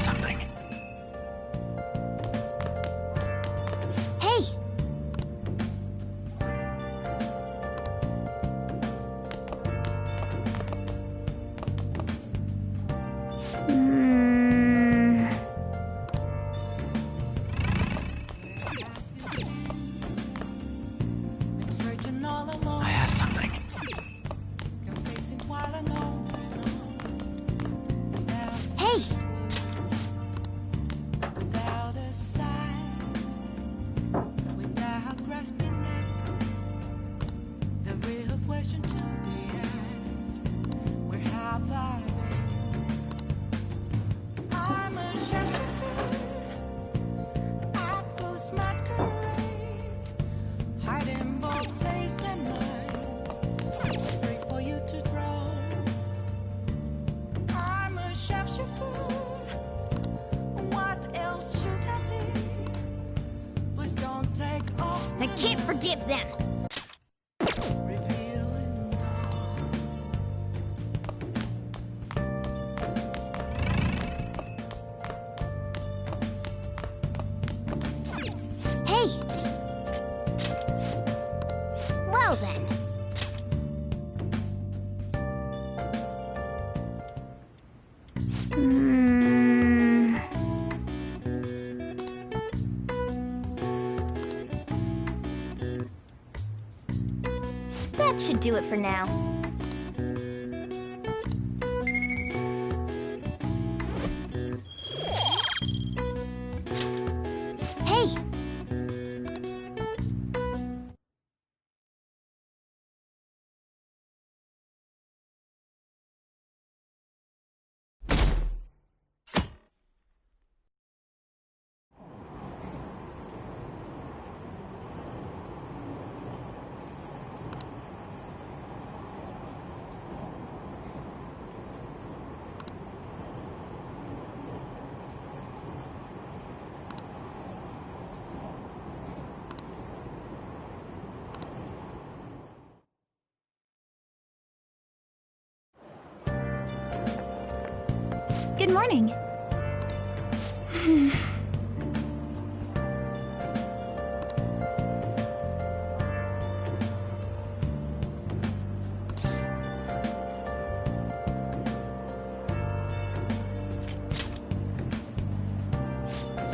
something. Hey! I have something. Hey! Without a sign, without grasping it, the real question to be asked: where have I been? I'm a shapeshifter, I post masquerade, hiding both face and mind, free for you to draw. I'm a shapeshifter. What else should I be? Please don't take off. I can't forgive them! Revealing dawn. Hey! Well then. That should do it for now. Hey! Good morning.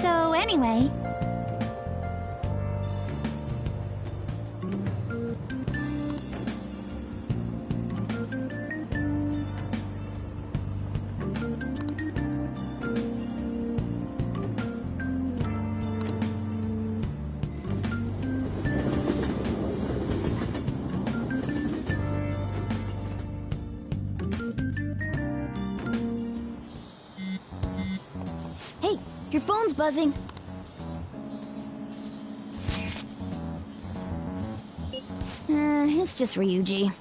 So anyway... Hey, your phone's buzzing. It's just Ryuji.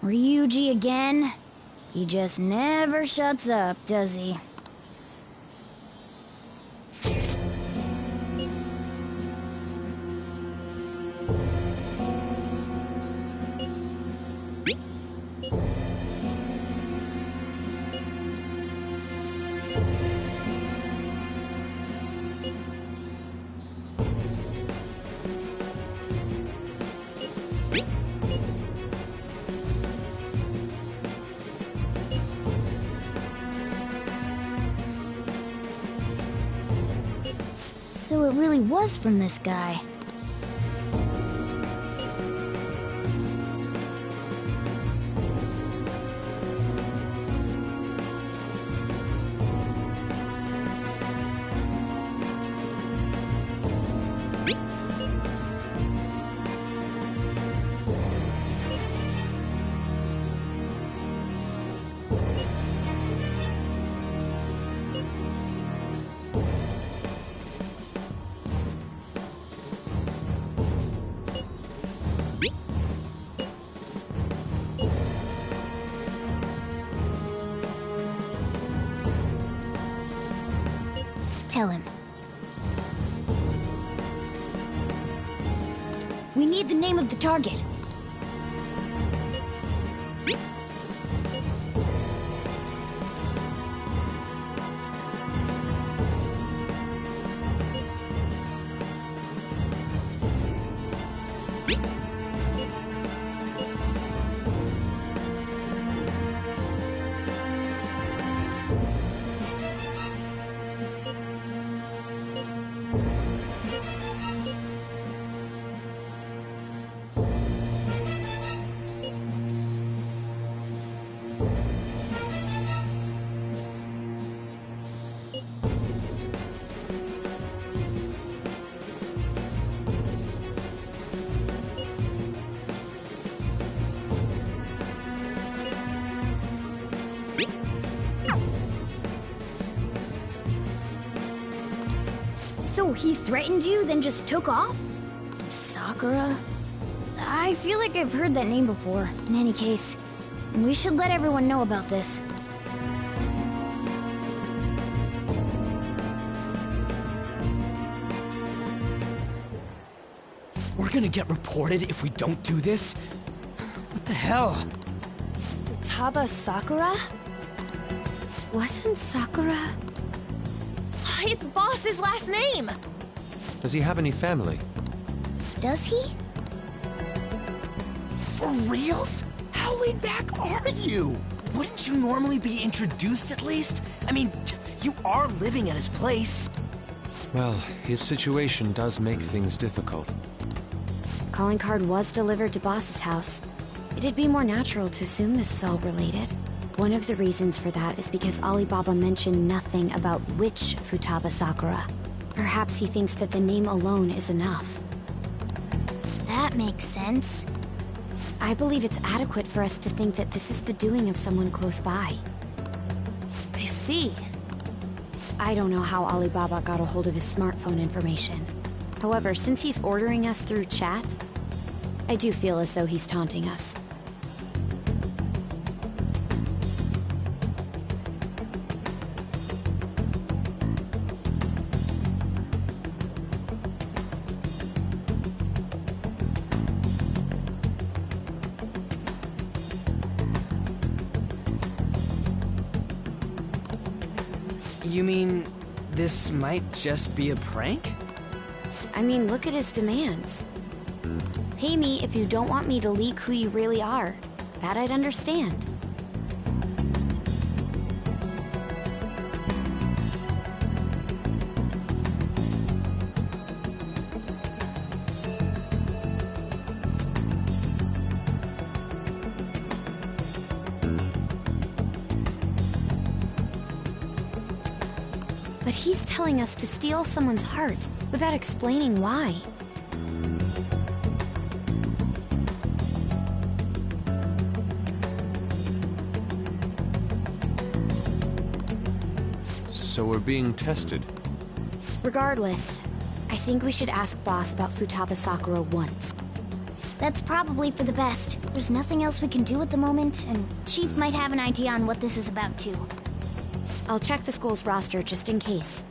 Ryuji again? He just never shuts up, does he? So it really was from this guy. tell him. We need the name of the target. So he threatened you, then just took off? Sakura? I feel like I've heard that name before. In any case, we should let everyone know about this. We're gonna get reported if we don't do this? What the hell? Futaba Sakura? Wasn't Sakura... It's Boss's last name! Does he have any family? Does he? For reals? How laid back are you? Wouldn't you normally be introduced at least? I mean, you are living at his place. Well, his situation does make things difficult. Calling card was delivered to Boss's house. It'd be more natural to assume this is all related. One of the reasons for that is because Alibaba mentioned nothing about which Futaba Sakura. Perhaps he thinks that the name alone is enough. That makes sense. I believe it's adequate for us to think that this is the doing of someone close by. I see. I don't know how Alibaba got a hold of his smartphone information. However, since he's ordering us through chat, I do feel as though he's taunting us. You mean, this might just be a prank? I mean, look at his demands. Pay me if you don't want me to leak who you really are. That I'd understand. But he's telling us to steal someone's heart without explaining why. So we're being tested. Regardless, I think we should ask Boss about Futaba Sakura once. That's probably for the best. There's nothing else we can do at the moment, and Chief might have an idea on what this is about too. I'll check the school's roster just in case.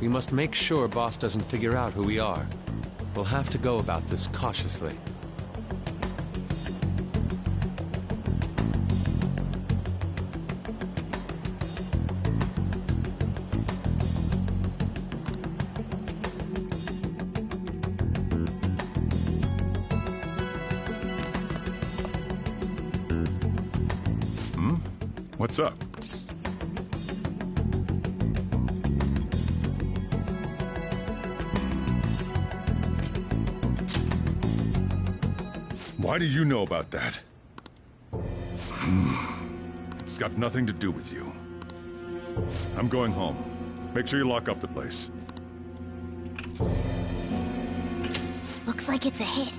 We must make sure Boss doesn't figure out who we are. We'll have to go about this cautiously. What's up? Why do you know about that? It's got nothing to do with you. I'm going home. Make sure you lock up the place. Looks like it's a hit.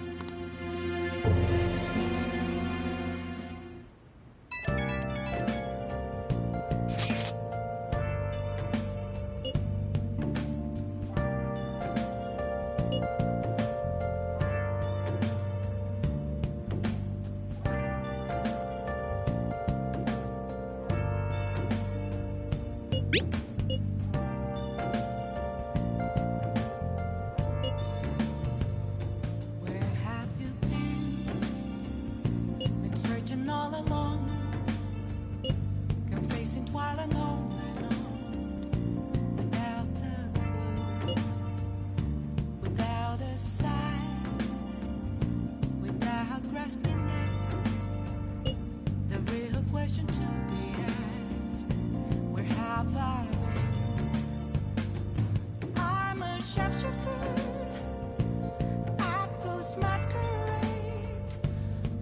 Where have you been? Been searching all along, confessing twilight on and on, without a clue, without a sign, without grasping it. The real question to be asked: where have I been? I'm a sharpshooter. I post masquerade,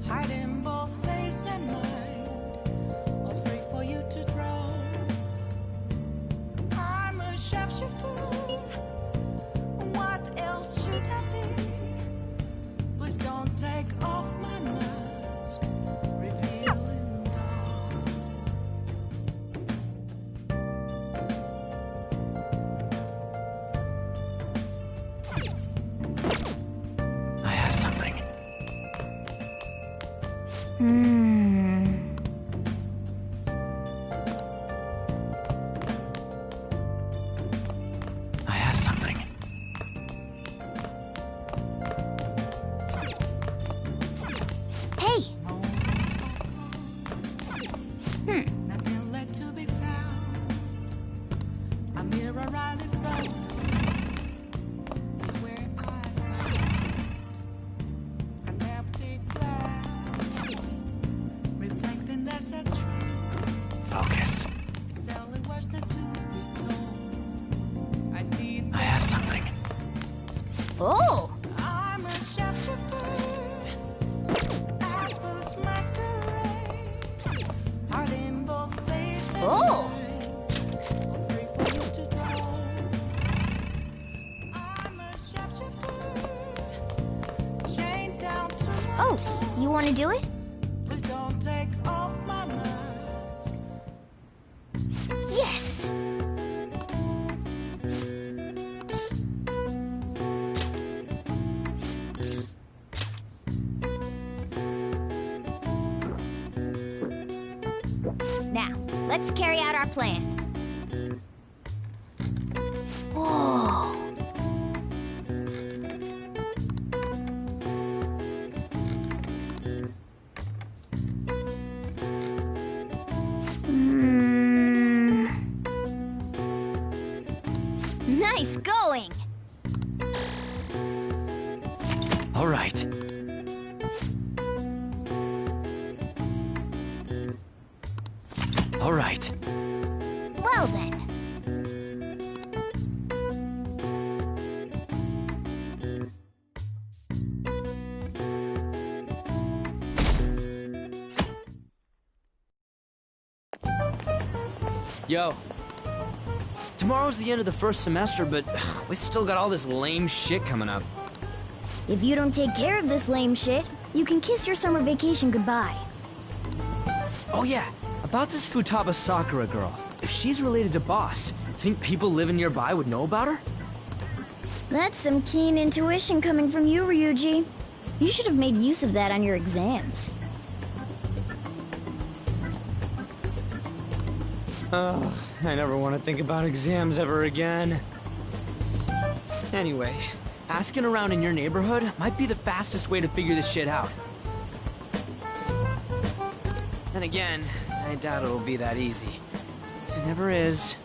hiding both face and mind, all free for you to draw. I'm a sharpshooter. What else should I be? Please don't take off my mask, revealing dawn. I have something. I have something. Hey! Nothing left to be found. A mirror right in front of me is where I found an empty glass, reflecting that's a truth. Focus. It's telling words not to be told. I need. I have something. Oh! I'm a sharpshooter. I post masquerade, hiding both face and Oh! mind, all free for you to draw. I'm a sharpshooter, chained down to my Oh, you want to do it? Please don't take off my mask. Yes! Now, let's carry out our plan. Whoa! Nice going! All right. All right. Well then. Yo. Tomorrow's the end of the first semester, but we still got all this lame shit coming up. If you don't take care of this lame shit, you can kiss your summer vacation goodbye. Oh yeah, about this Futaba Sakura girl. If she's related to Boss, think people living nearby would know about her? That's some keen intuition coming from you, Ryuji. You should have made use of that on your exams. Ugh, I never want to think about exams ever again. Anyway, asking around in your neighborhood might be the fastest way to figure this shit out. And again, I doubt it'll be that easy. It never is.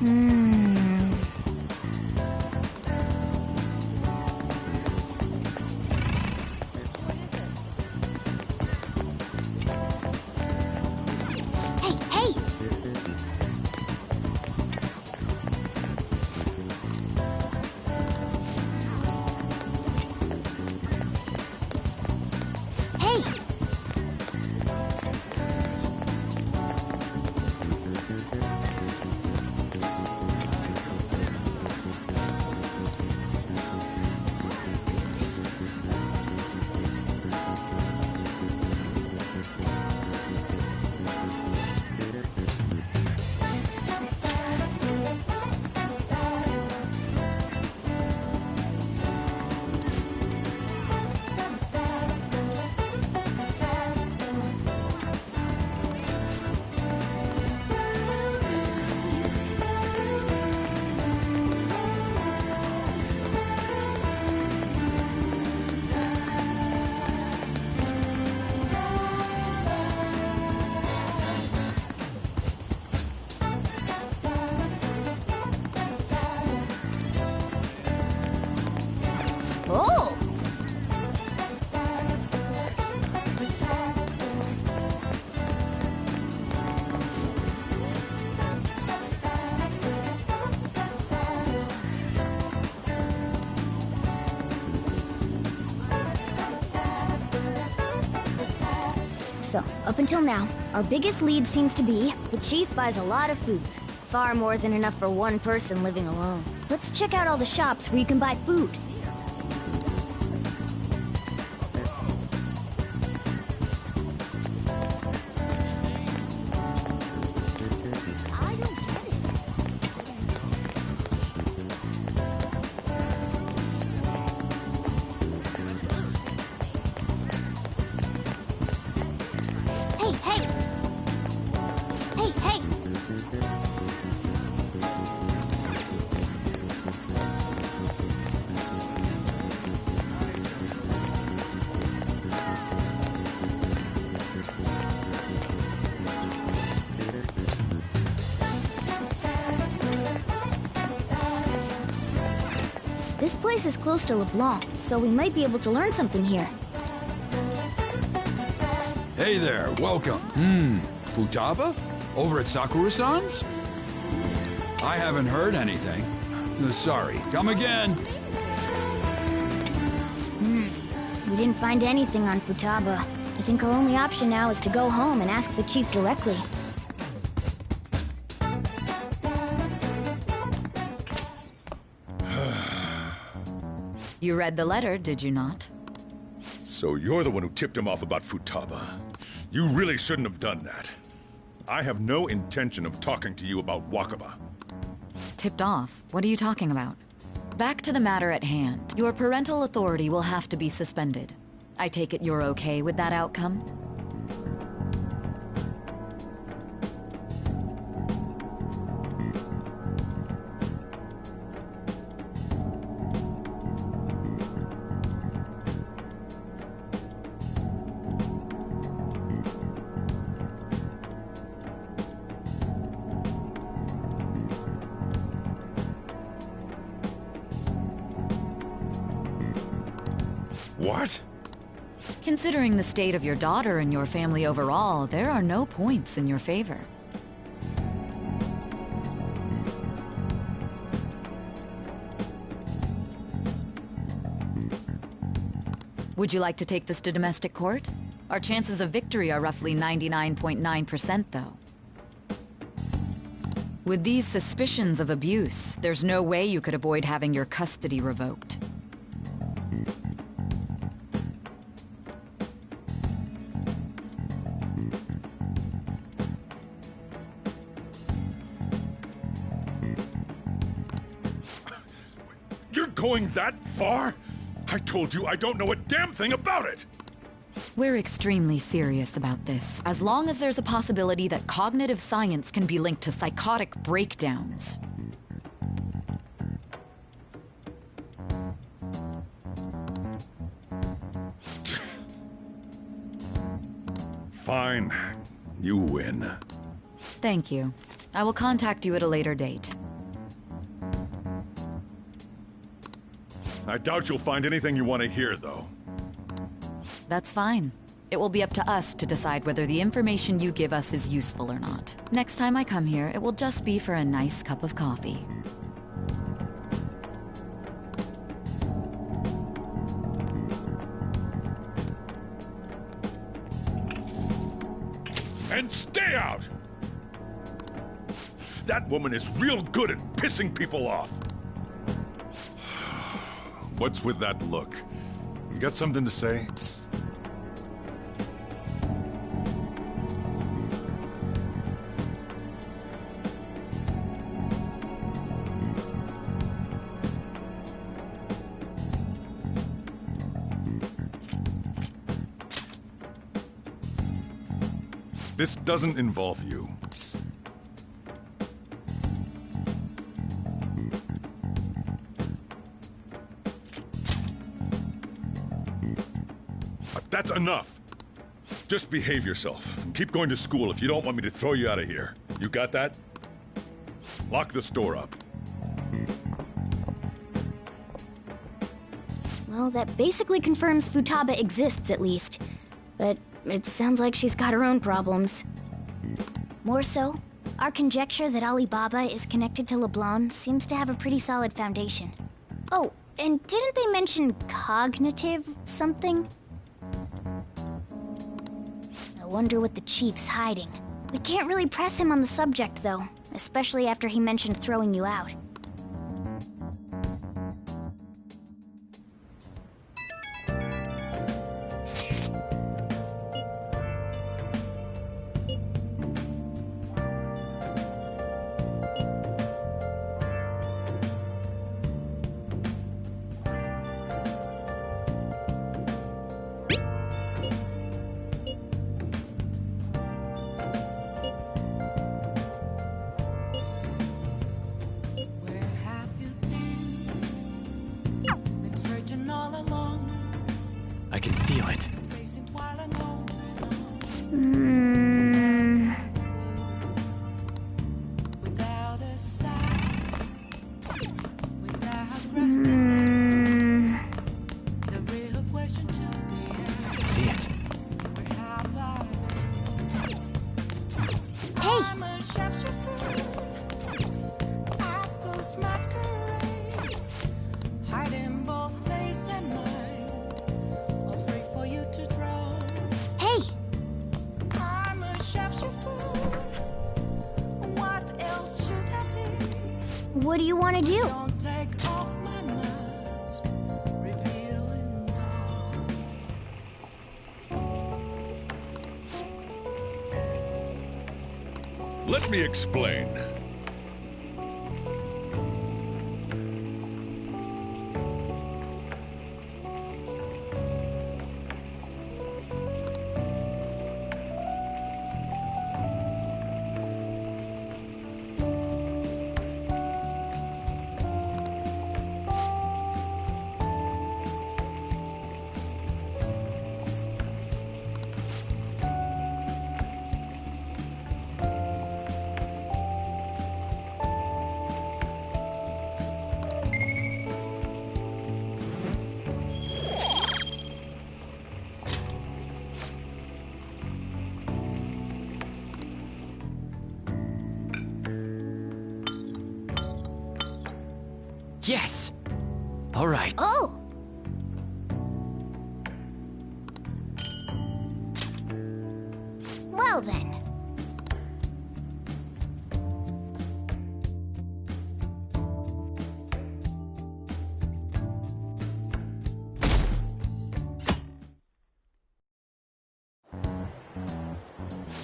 Hey, hey! Hey! Oh! So, up until now, our biggest lead seems to be the chief buys a lot of food. Far more than enough for one person living alone. Let's check out all the shops where you can buy food. I don't get it. Hey, hey! Hey, hey! This place is close to LeBlanc, so we might be able to learn something here. Hey there, welcome. Futaba? Over at Sakura-san's? I haven't heard anything. Sorry, come again. We didn't find anything on Futaba. I think our only option now is to go home and ask the chief directly. You read the letter, did you not? So you're the one who tipped him off about Futaba. You really shouldn't have done that. I have no intention of talking to you about Wakaba. Tipped off? What are you talking about? Back to the matter at hand. Your parental authority will have to be suspended. I take it you're okay with that outcome? What? Considering the state of your daughter and your family overall, there are no points in your favor. Would you like to take this to domestic court? Our chances of victory are roughly 99.9%, though. With these suspicions of abuse, there's no way you could avoid having your custody revoked. You're going that far? I told you I don't know a damn thing about it! We're extremely serious about this, as long as there's a possibility that cognitive science can be linked to psychotic breakdowns. Fine. You win. Thank you. I will contact you at a later date. I doubt you'll find anything you want to hear, though. That's fine. It will be up to us to decide whether the information you give us is useful or not. Next time I come here, it will just be for a nice cup of coffee. And stay out! That woman is real good at pissing people off. What's with that look? You got something to say? This doesn't involve you. But that's enough. Just behave yourself and keep going to school if you don't want me to throw you out of here. You got that? Lock the store up. Well, that basically confirms Futaba exists, at least. But it sounds like she's got her own problems. More so, our conjecture that Alibaba is connected to LeBlanc seems to have a pretty solid foundation. Oh, and didn't they mention cognitive something? I wonder what the chief's hiding. We can't really press him on the subject, though, especially after he mentioned throwing you out. Where have you been? Been searching all along, I can feel it. facing twilight alone without a sign, without respite. The real question to be I asked: can see it. where have I been? Hey! I'm a sharpshooter. I post masquerade, hiding both face and mind, afraid for you to draw. Hey! I'm a sharpshooter. What else should I be? What do you want to do? Don't take off my mask, revealing dark. Let me explain. Yes! All right. Oh! Well then.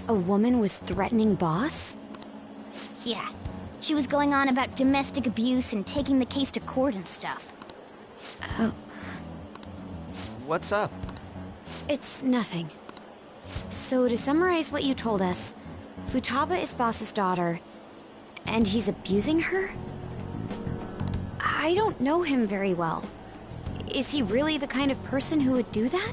A woman was threatening Boss? Yeah. She was going on about domestic abuse and taking the case to court and stuff. What's up? It's nothing. So to summarize what you told us, Futaba is Boss's daughter, and he's abusing her? I don't know him very well. Is he really the kind of person who would do that?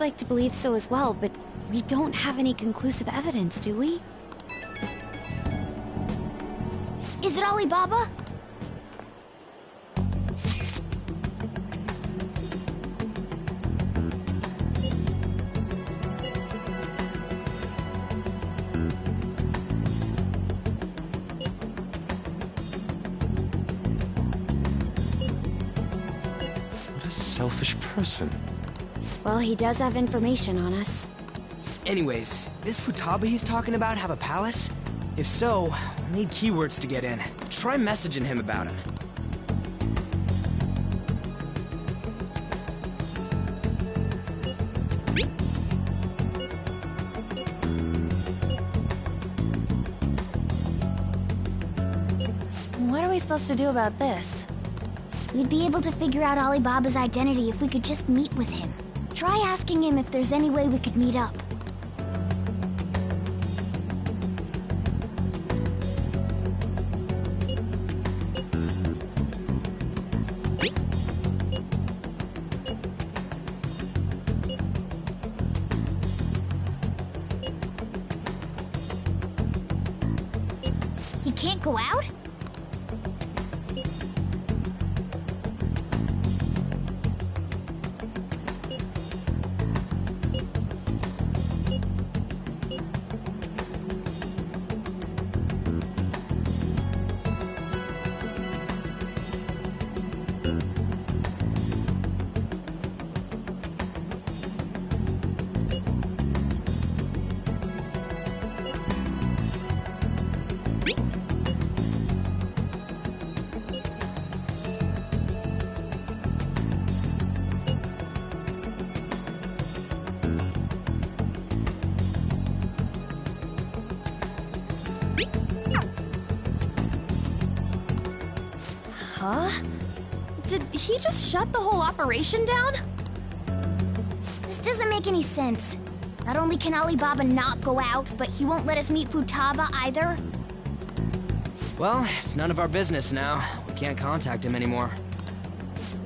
like to believe so as well, but we don't have any conclusive evidence, do we? Is it Alibaba? What a selfish person. Well, he does have information on us. Anyways, this Futaba he's talking about have a palace? If so, we'll need keywords to get in. Try messaging him about him. What are we supposed to do about this? We'd be able to figure out Alibaba's identity if we could just meet with him. Try asking him if there's any way we could meet up. He can't go out? Huh? Did he just shut the whole operation down? This doesn't make any sense. Not only can Alibaba not go out, but he won't let us meet Futaba either. Well, it's none of our business now. We can't contact him anymore.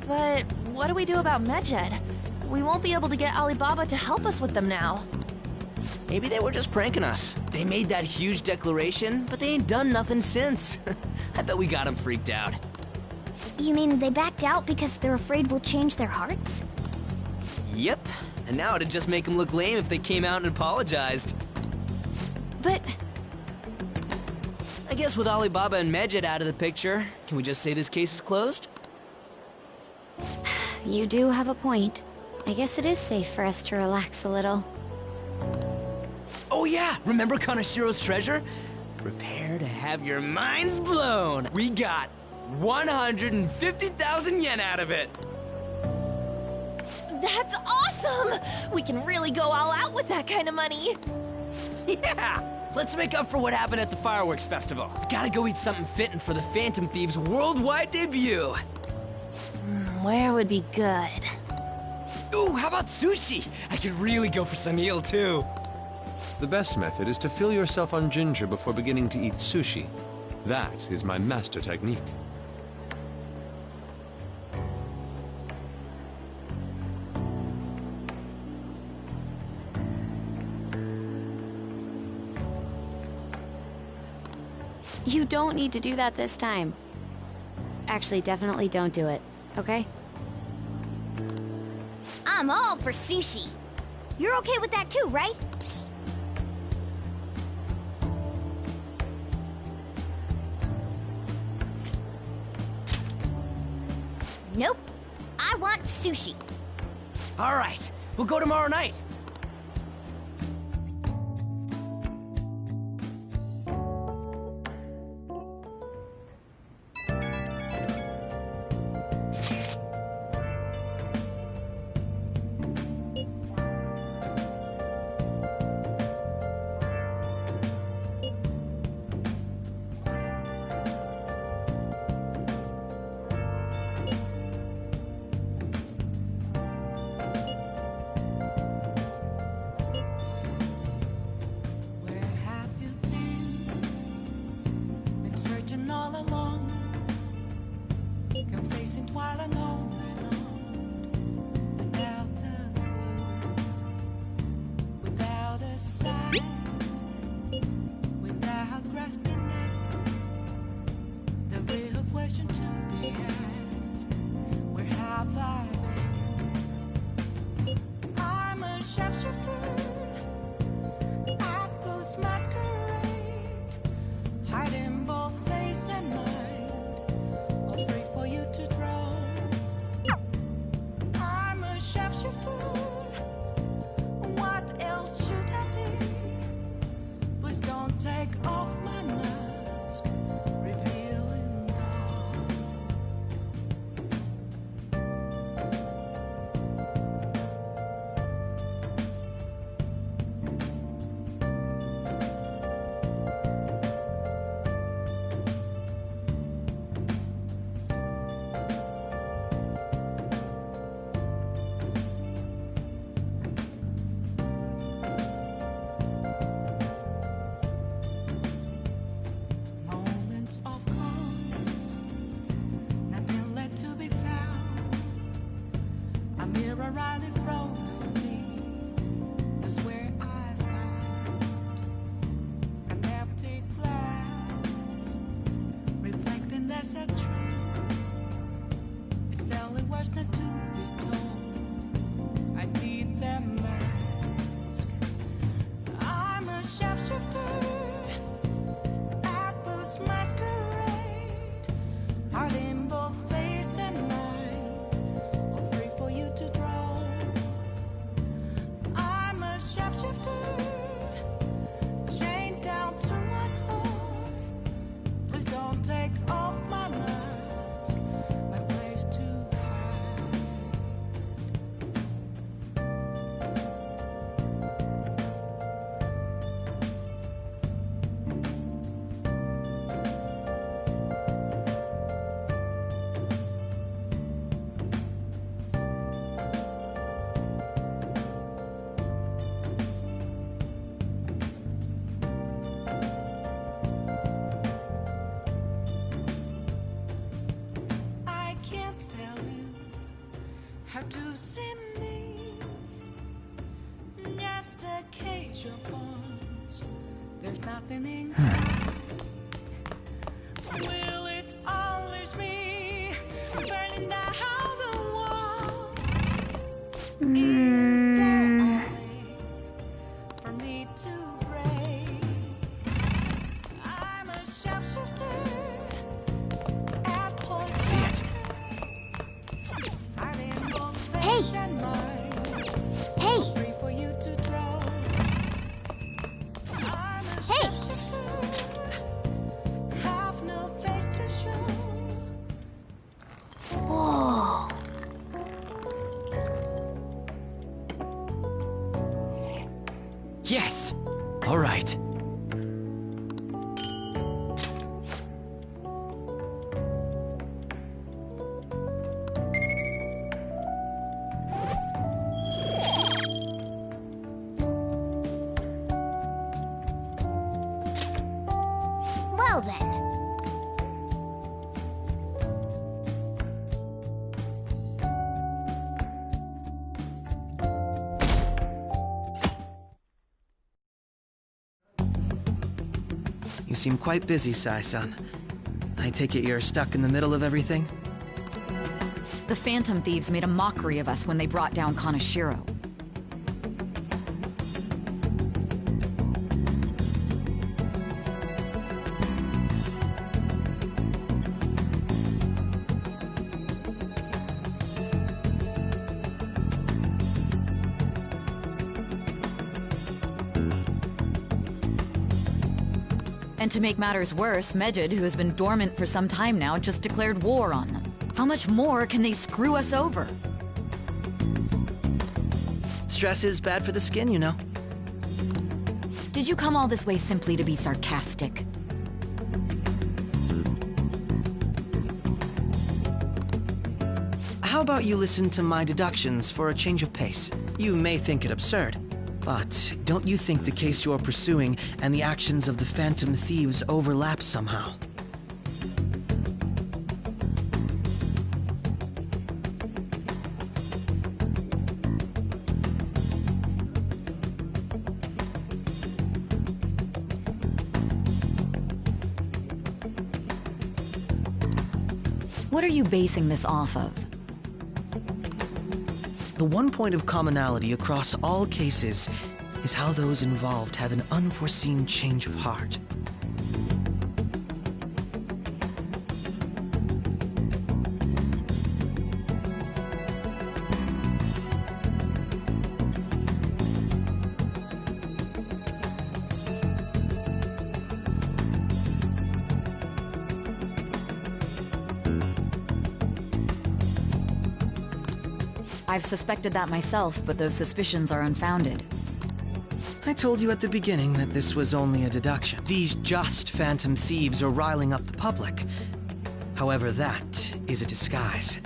But what do we do about Medjed? We won't be able to get Alibaba to help us with them now. Maybe they were just pranking us. They made that huge declaration, but they ain't done nothing since. I bet we got them freaked out. You mean they backed out because they're afraid we'll change their hearts? Yep. And now it'd just make them look lame if they came out and apologized. But I guess with Alibaba and Medjed out of the picture, can we just say this case is closed? You do have a point. I guess it is safe for us to relax a little. Oh yeah, remember Kanashiro's treasure? Prepare to have your minds blown. We got 150,000 yen out of it. that's awesome! We can really go all out with that kind of money. Yeah! Let's make up for what happened at the fireworks festival. Gotta go eat something fitting for the Phantom Thieves' worldwide debut. Where would be good? Ooh, how about sushi? I could really go for some eel, too. The best method is to fill yourself on ginger before beginning to eat sushi. That is my master technique. You don't need to do that this time. Actually, definitely don't do it, okay? I'm all for sushi. You're okay with that too, right? Nope. I want sushi. All right, we'll go tomorrow night. shapeshifter at post masquerade, hiding both face and mind, all free for you to draw. I'm a shapeshifter. What else should I be? Please don't take off my mask, revealing dawn. Moments of calm, nothing left to be found. A mirror right in front of me, that's where I found an empty glass, reflecting that's a truth. It's telling words not to be told. I need that mask. I'm a shapeshifter at post masquerade, hiding both face and mind, all free for you to draw. I'm a shapeshifter, chained down to my core. Please don't take off my mask, my place to hide. I can't tell you how to see me. Just a cage of bones. There's nothing inside. Will it unleash me, burning down the walls? Is there a way for me to break? I'm a shapeshifter at post. See it. Hey! Hey! Free for you to draw. I'm a Hey! shapeshifter, have no face to show. Whoa. Yes! All right. Well then. You seem quite busy, Sai-san. I take it you're stuck in the middle of everything? The Phantom Thieves made a mockery of us when they brought down Kaneshiro. And to make matters worse, Medjed, who has been dormant for some time now, just declared war on them. How much more can they screw us over? Stress is bad for the skin, you know. Did you come all this way simply to be sarcastic? How about you listen to my deductions for a change of pace? You may think it absurd, but don't you think the case you're pursuing and the actions of the Phantom Thieves overlap somehow? What are you basing this off of? The one point of commonality across all cases is how those involved have an unforeseen change of heart. I've suspected that myself, but those suspicions are unfounded. I told you at the beginning that this was only a deduction. These just phantom thieves are riling up the public. However, that is a disguise.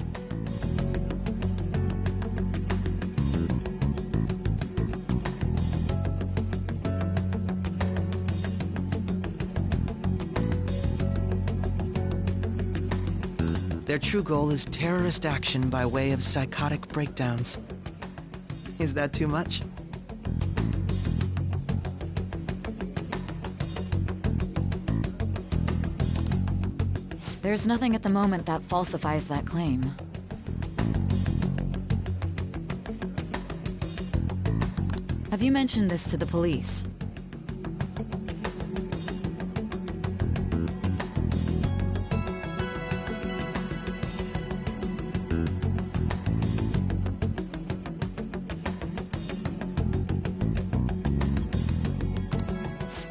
Their true goal is terrorist action by way of psychotic breakdowns. Is that too much? There's nothing at the moment that falsifies that claim. Have you mentioned this to the police?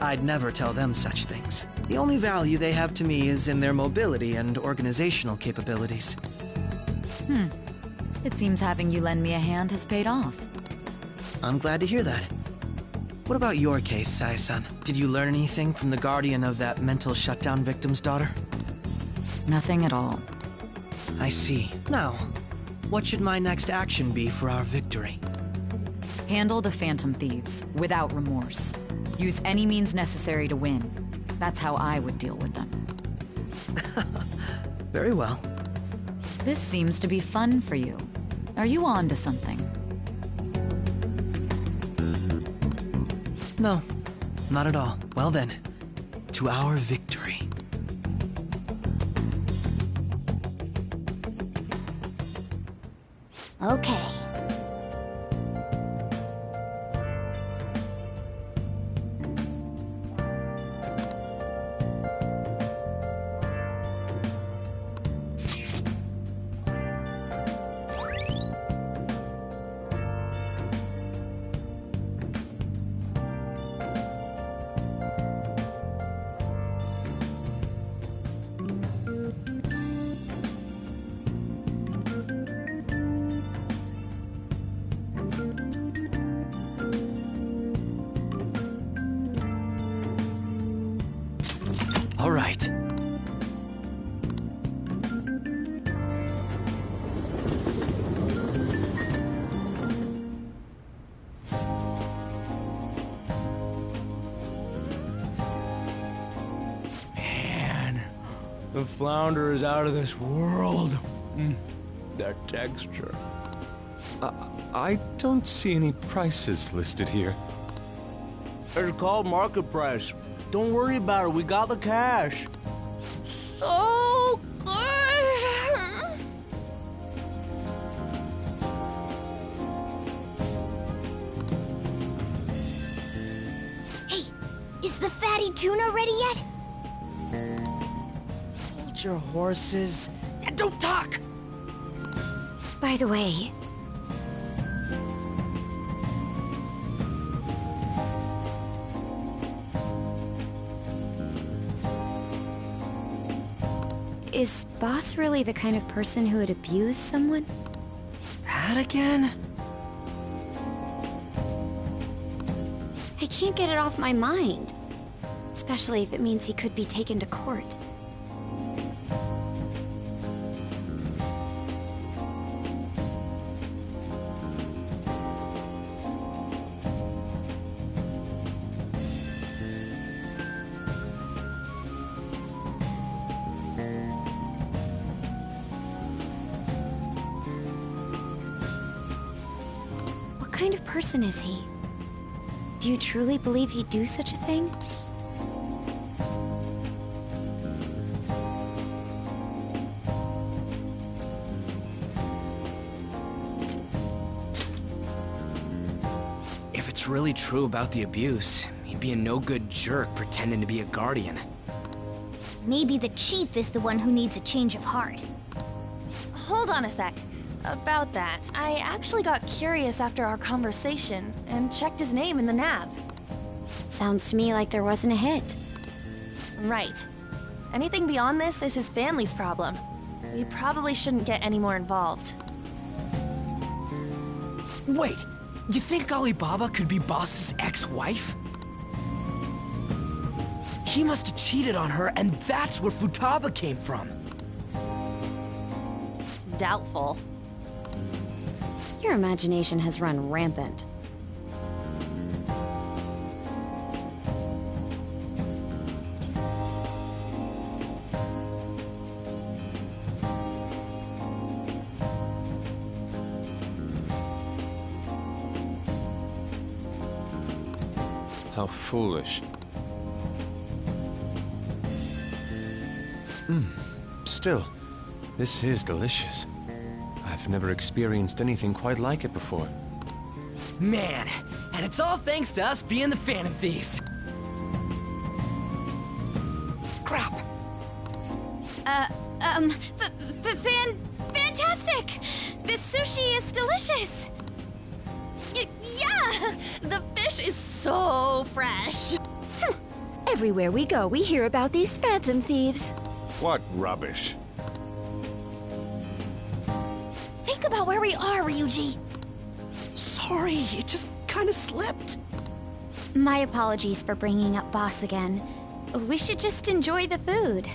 I'd never tell them such things. The only value they have to me is in their mobility and organizational capabilities. It seems having you lend me a hand has paid off. I'm glad to hear that. What about your case, Sai-san? Did you learn anything from the guardian of that mental shutdown victim's daughter? Nothing at all. I see. Now, what should my next action be for our victory? Handle the phantom thieves, without remorse. Use any means necessary to win. That's how I would deal with them. Very well. This seems to be fun for you. Are you on to something? No, not at all. Well then, to our victory. Okay. All right. Man, the flounder is out of this world. That texture. I don't see any prices listed here. It's called market price. Don't worry about it. We got the cash. So good! Hey, is the fatty tuna ready yet? Hold your horses and don't talk! By the way, is Boss really the kind of person who would abuse someone? That again? I can't get it off my mind. Especially if it means he could be taken to court. What kind of person is he? Do you truly believe he'd do such a thing? it's really true about the abuse, he'd be a no-good jerk pretending to be a guardian. Maybe the chief is the one who needs a change of heart. Hold on a sec. About that, I actually got curious after our conversation and checked his name in the nav. Sounds to me like there wasn't a hit. Right. Anything beyond this is his family's problem. We probably shouldn't get any more involved. Wait, you think Alibaba could be Boss's ex-wife? He must have cheated on her, and that's where Futaba came from. Doubtful. Your imagination has run rampant. How foolish. Still, this is delicious. I've never experienced anything quite like it before. Man, and it's all thanks to us being the Phantom Thieves. Crap. Fantastic! This sushi is delicious! Yeah! The fish is so fresh. Everywhere we go, we hear about these phantom thieves. What rubbish. Think about where we are, Ryuji. Sorry, it just kind of slipped. My apologies for bringing up Boss again. We should just enjoy the food.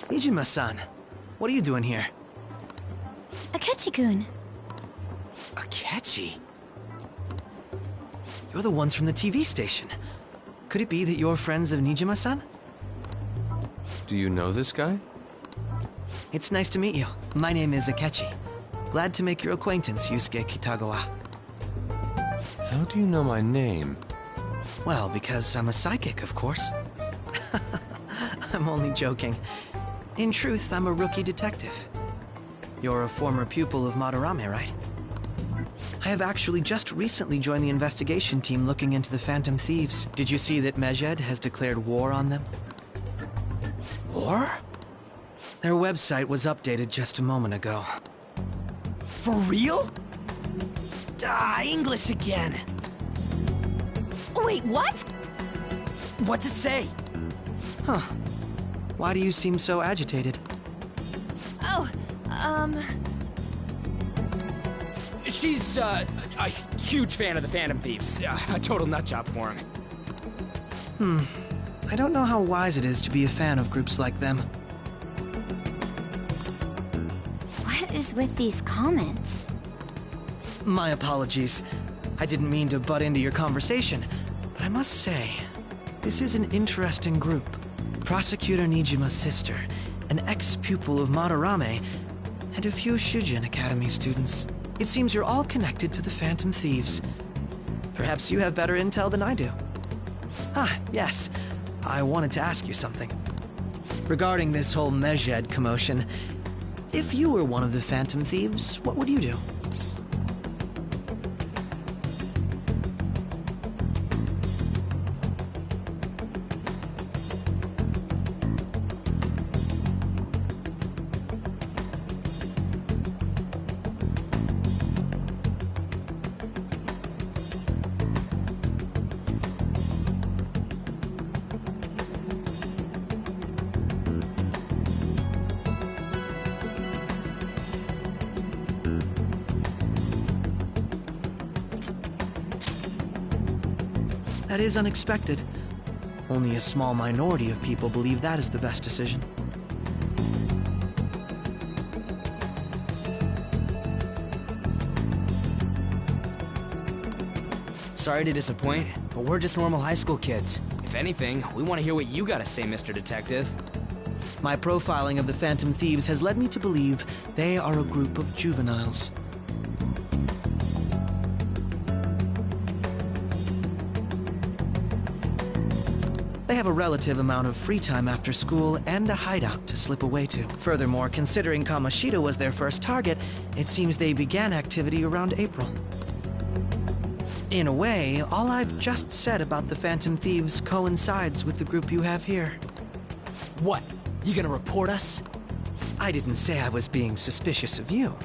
Nijima-san, what are you doing here? Akechi-kun. Akechi? You're the ones from the TV station. Could it be that you're friends of Nijima-san? Do you know this guy? It's nice to meet you. My name is Akechi. Glad to make your acquaintance, Yusuke Kitagawa. How do you know my name? Well, because I'm a psychic, of course. I'm only joking. In truth, I'm a rookie detective. You're a former pupil of Madarame, right? I have actually just recently joined the investigation team looking into the Phantom Thieves. Did you see that Medjed has declared war on them? War? Their website was updated just a moment ago. For real? English again. Wait, what? What's it say? Huh. Why do you seem so agitated? Oh, She's, a huge fan of the Phantom Thieves. A total nutjob for him. I don't know how wise it is to be a fan of groups like them. What is with these comments? My apologies. I didn't mean to butt into your conversation, but I must say, this is an interesting group. Prosecutor Nijima's sister, an ex-pupil of Madarame, and a few Shujin Academy students. It seems you're all connected to the Phantom Thieves. Perhaps you have better intel than I do. Ah, yes. I wanted to ask you something. Regarding this whole Medjed commotion, if you were one of the Phantom Thieves, what would you do? That is unexpected. Only a small minority of people believe that is the best decision. Sorry to disappoint, but we're just normal high school kids. If anything, we want to hear what you gotta say, Mr. Detective. My profiling of the Phantom Thieves has led me to believe they are a group of juveniles. They have a relative amount of free time after school and a hideout to slip away to. Furthermore, considering Kamoshida was their first target, it seems they began activity around April. In a way, all I've just said about the Phantom Thieves coincides with the group you have here. What? You gonna report us? I didn't say I was being suspicious of you.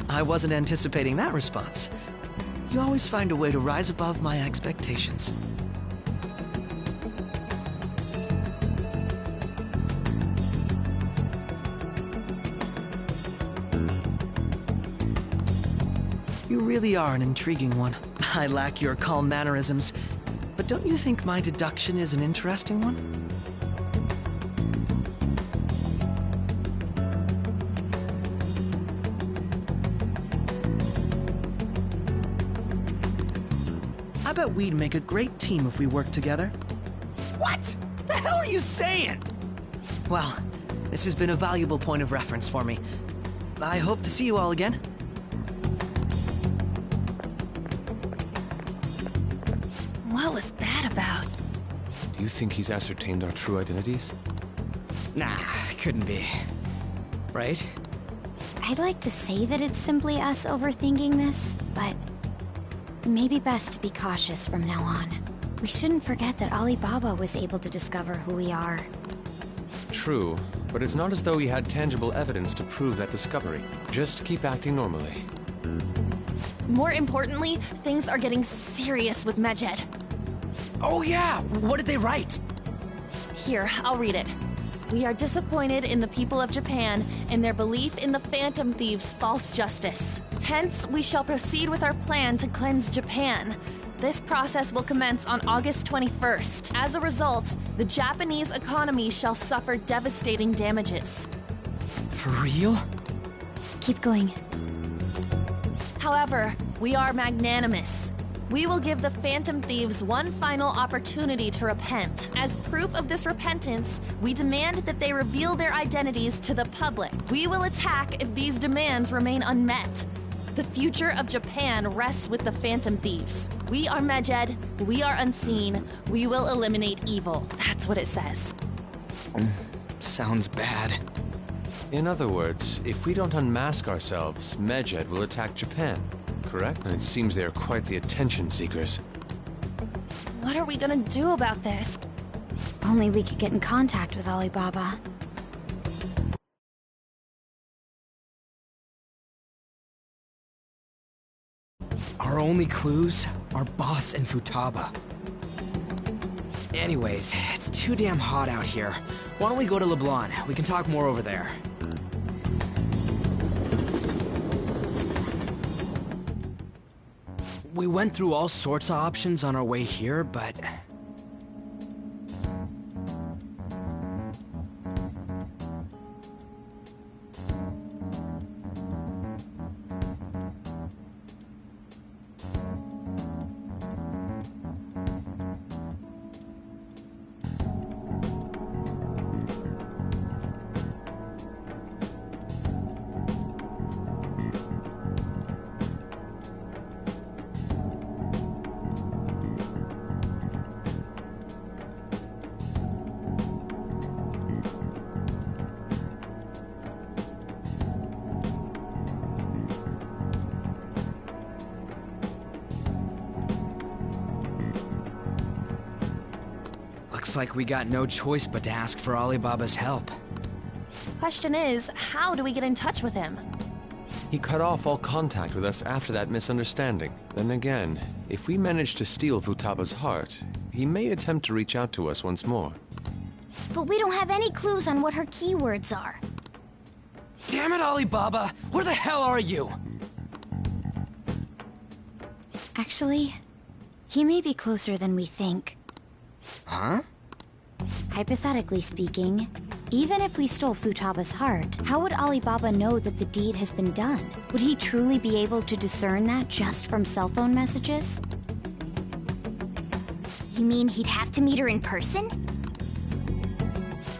I wasn't anticipating that response. You always find a way to rise above my expectations. You really are an intriguing one. I lack your calm mannerisms, but don't you think my deduction is an interesting one? I bet we'd make a great team if we worked together. What? The hell are you saying? Well, this has been a valuable point of reference for me. I hope to see you all again. What was that about? Do you think he's ascertained our true identities? Nah, couldn't be. Right? I'd like to say that it's simply us overthinking this, but it may be best to be cautious from now on. We shouldn't forget that Alibaba was able to discover who we are. True, but it's not as though he had tangible evidence to prove that discovery. Just keep acting normally. More importantly, things are getting serious with Medjed. Oh yeah, what did they write? Here, I'll read it. We are disappointed in the people of Japan and their belief in the Phantom Thieves' false justice. Hence, we shall proceed with our plan to cleanse Japan. This process will commence on August 21st. As a result, the Japanese economy shall suffer devastating damages. For real? Keep going. However, we are magnanimous. We will give the Phantom Thieves one final opportunity to repent. As proof of this repentance, we demand that they reveal their identities to the public. We will attack if these demands remain unmet. The future of Japan rests with the Phantom Thieves. We are Medjed, we are unseen, we will eliminate evil. That's what it says. Sounds bad. In other words, if we don't unmask ourselves, Medjed will attack Japan, correct? And it seems they are quite the attention seekers. What are we gonna do about this? Only we could get in contact with Alibaba. Our only clues are Boss and Futaba. Anyways, it's too damn hot out here. Why don't we go to Leblon? We can talk more over there. We went through all sorts of options on our way here, but... Looks like we got no choice but to ask for Alibaba's help. Question is, how do we get in touch with him? He cut off all contact with us after that misunderstanding. Then again, if we manage to steal Futaba's heart, he may attempt to reach out to us once more. But we don't have any clues on what her keywords are. Damn it, Alibaba! Where the hell are you? Actually, he may be closer than we think. Huh? Hypothetically speaking, Even if we stole Futaba's heart, how would Alibaba know that the deed has been done? Would he truly be able to discern that just from cell phone messages? You mean he'd have to meet her in person?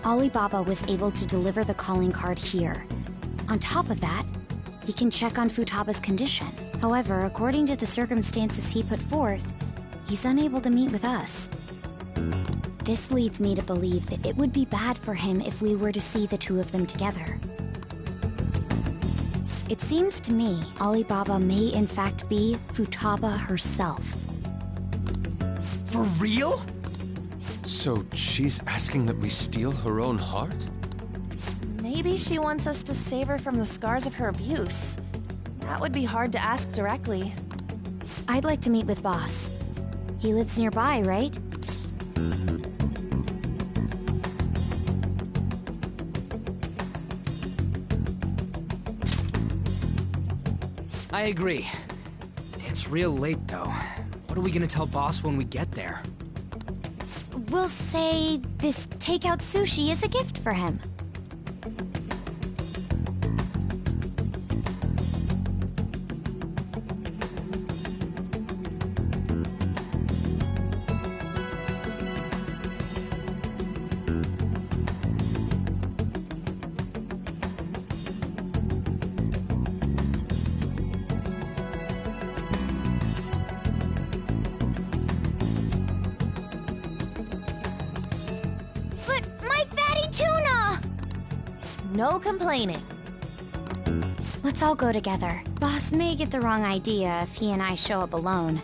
Alibaba was able to deliver the calling card here. On top of that, he can check on Futaba's condition. However, according to the circumstances he put forth, he's unable to meet with us. This leads me to believe that it would be bad for him if we were to see the two of them together. It seems to me Alibaba may in fact be Futaba herself. For real? So she's asking that we steal her own heart? Maybe she wants us to save her from the scars of her abuse. That would be hard to ask directly. I'd like to meet with Boss. He lives nearby, right? I agree. It's real late, though. What are we gonna tell Boss when we get there? We'll say this takeout sushi is a gift for him. No complaining. Let's all go together. Boss may get the wrong idea if he and I show up alone.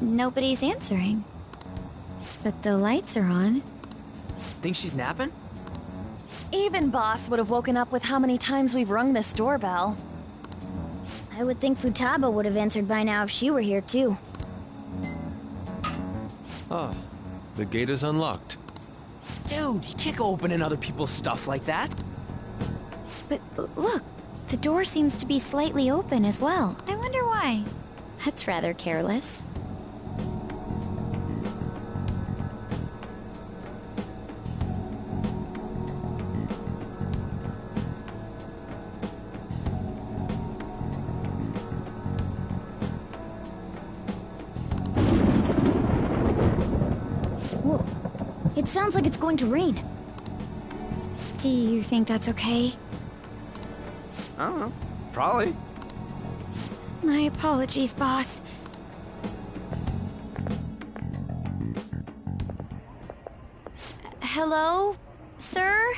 Nobody's answering. But the lights are on. Think she's napping? Even Boss would have woken up with how many times we've rung this doorbell. I would think Futaba would have answered by now if she were here too. Ah, the gate is unlocked. Dude, you can't go opening other people's stuff like that. But look, the door seems to be slightly open as well. I wonder why. That's rather careless. Whoa. It sounds like it's going to rain. Do you think that's okay? I don't know. Probably. My apologies, boss. Hello, sir?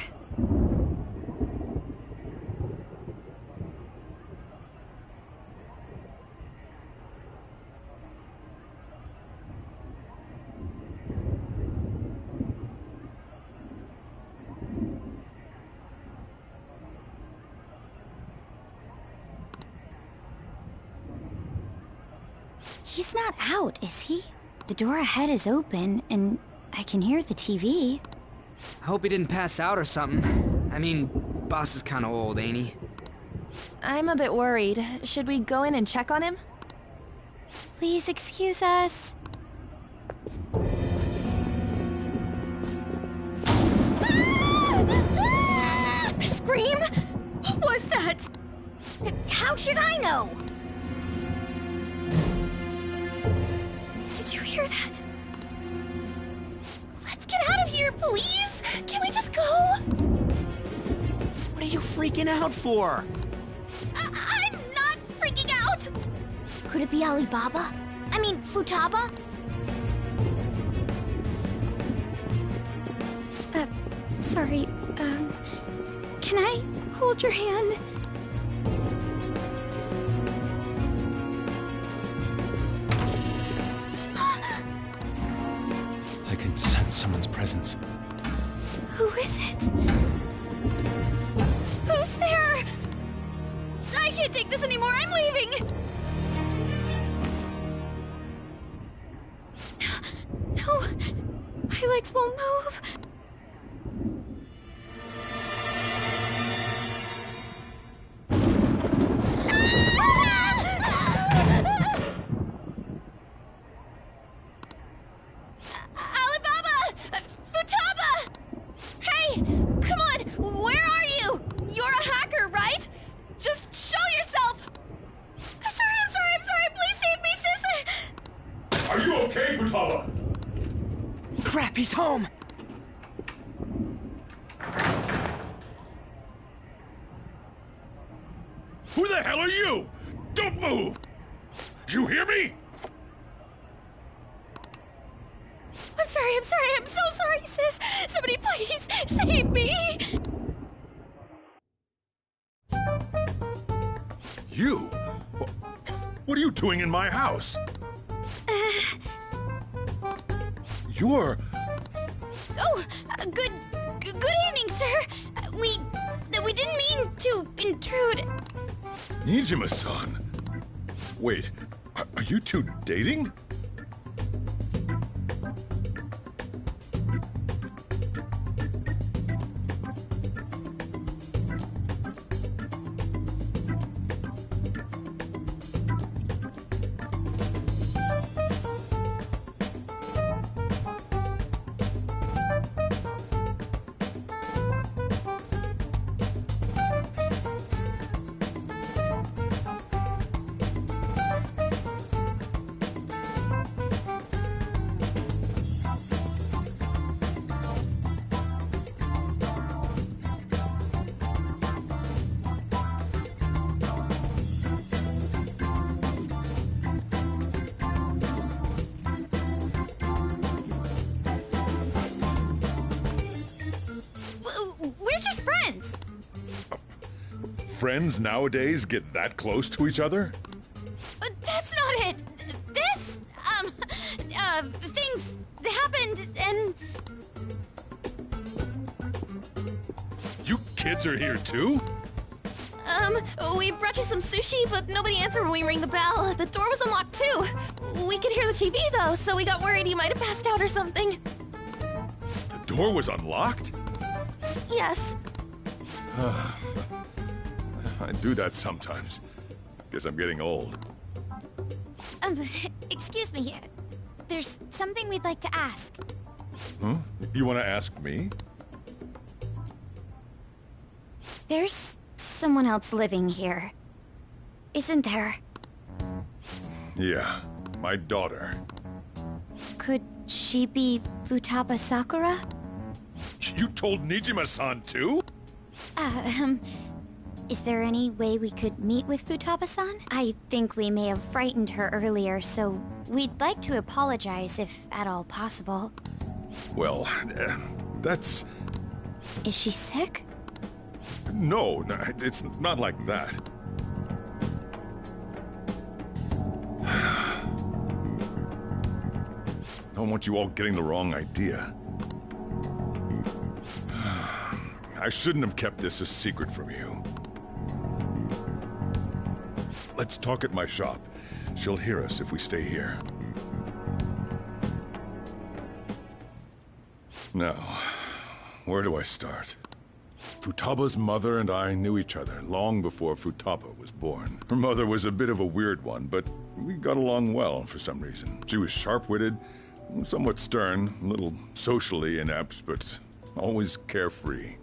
He's not out, is he? The door ahead is open, and I can hear the TV. I hope he didn't pass out or something. I mean, Boss is kinda old, ain't he? I'm a bit worried. Should we go in and check on him? Please excuse us. Scream? What was that? How should I know? Did you hear that? Let's get out of here, please! Can we just go? What are you freaking out for? I'm not freaking out! Could it be Alibaba? I mean, Futaba? Sorry, can I hold your hand? I can sense someone's presence. Who is it? Who's there? I can't take this anymore, I'm leaving! No, my legs won't move. She's home! Who the hell are you? Don't move! You hear me? I'm so sorry, sis. Somebody please save me. You? What are you doing in my house? You're... Oh, good evening, sir. We didn't mean to intrude. Nijima-san. Wait, are you two dating? We're just friends. Friends nowadays get that close to each other? But that's not it. This, things happened and... You kids are here too? We brought you some sushi, but nobody answered when we rang the bell. The door was unlocked too. We could hear the TV though, so we got worried you might have passed out or something. The door was unlocked? Yes. I do that sometimes. Guess I'm getting old. Excuse me. There's something we'd like to ask. Huh? You want to ask me? There's someone else living here, isn't there? Yeah, my daughter. Could she be Futaba Sakura? You told Nijima-san too? Is there any way we could meet with Futaba-san? I think we may have frightened her earlier, so we'd like to apologize if at all possible. Well, that's... Is she sick? No, it's not like that. I don't want you all getting the wrong idea. I shouldn't have kept this a secret from you. Let's talk at my shop. She'll hear us if we stay here. Now, where do I start? Futaba's mother and I knew each other long before Futaba was born. Her mother was a bit of a weird one, but we got along well for some reason. She was sharp-witted, somewhat stern, a little socially inept, but always carefree.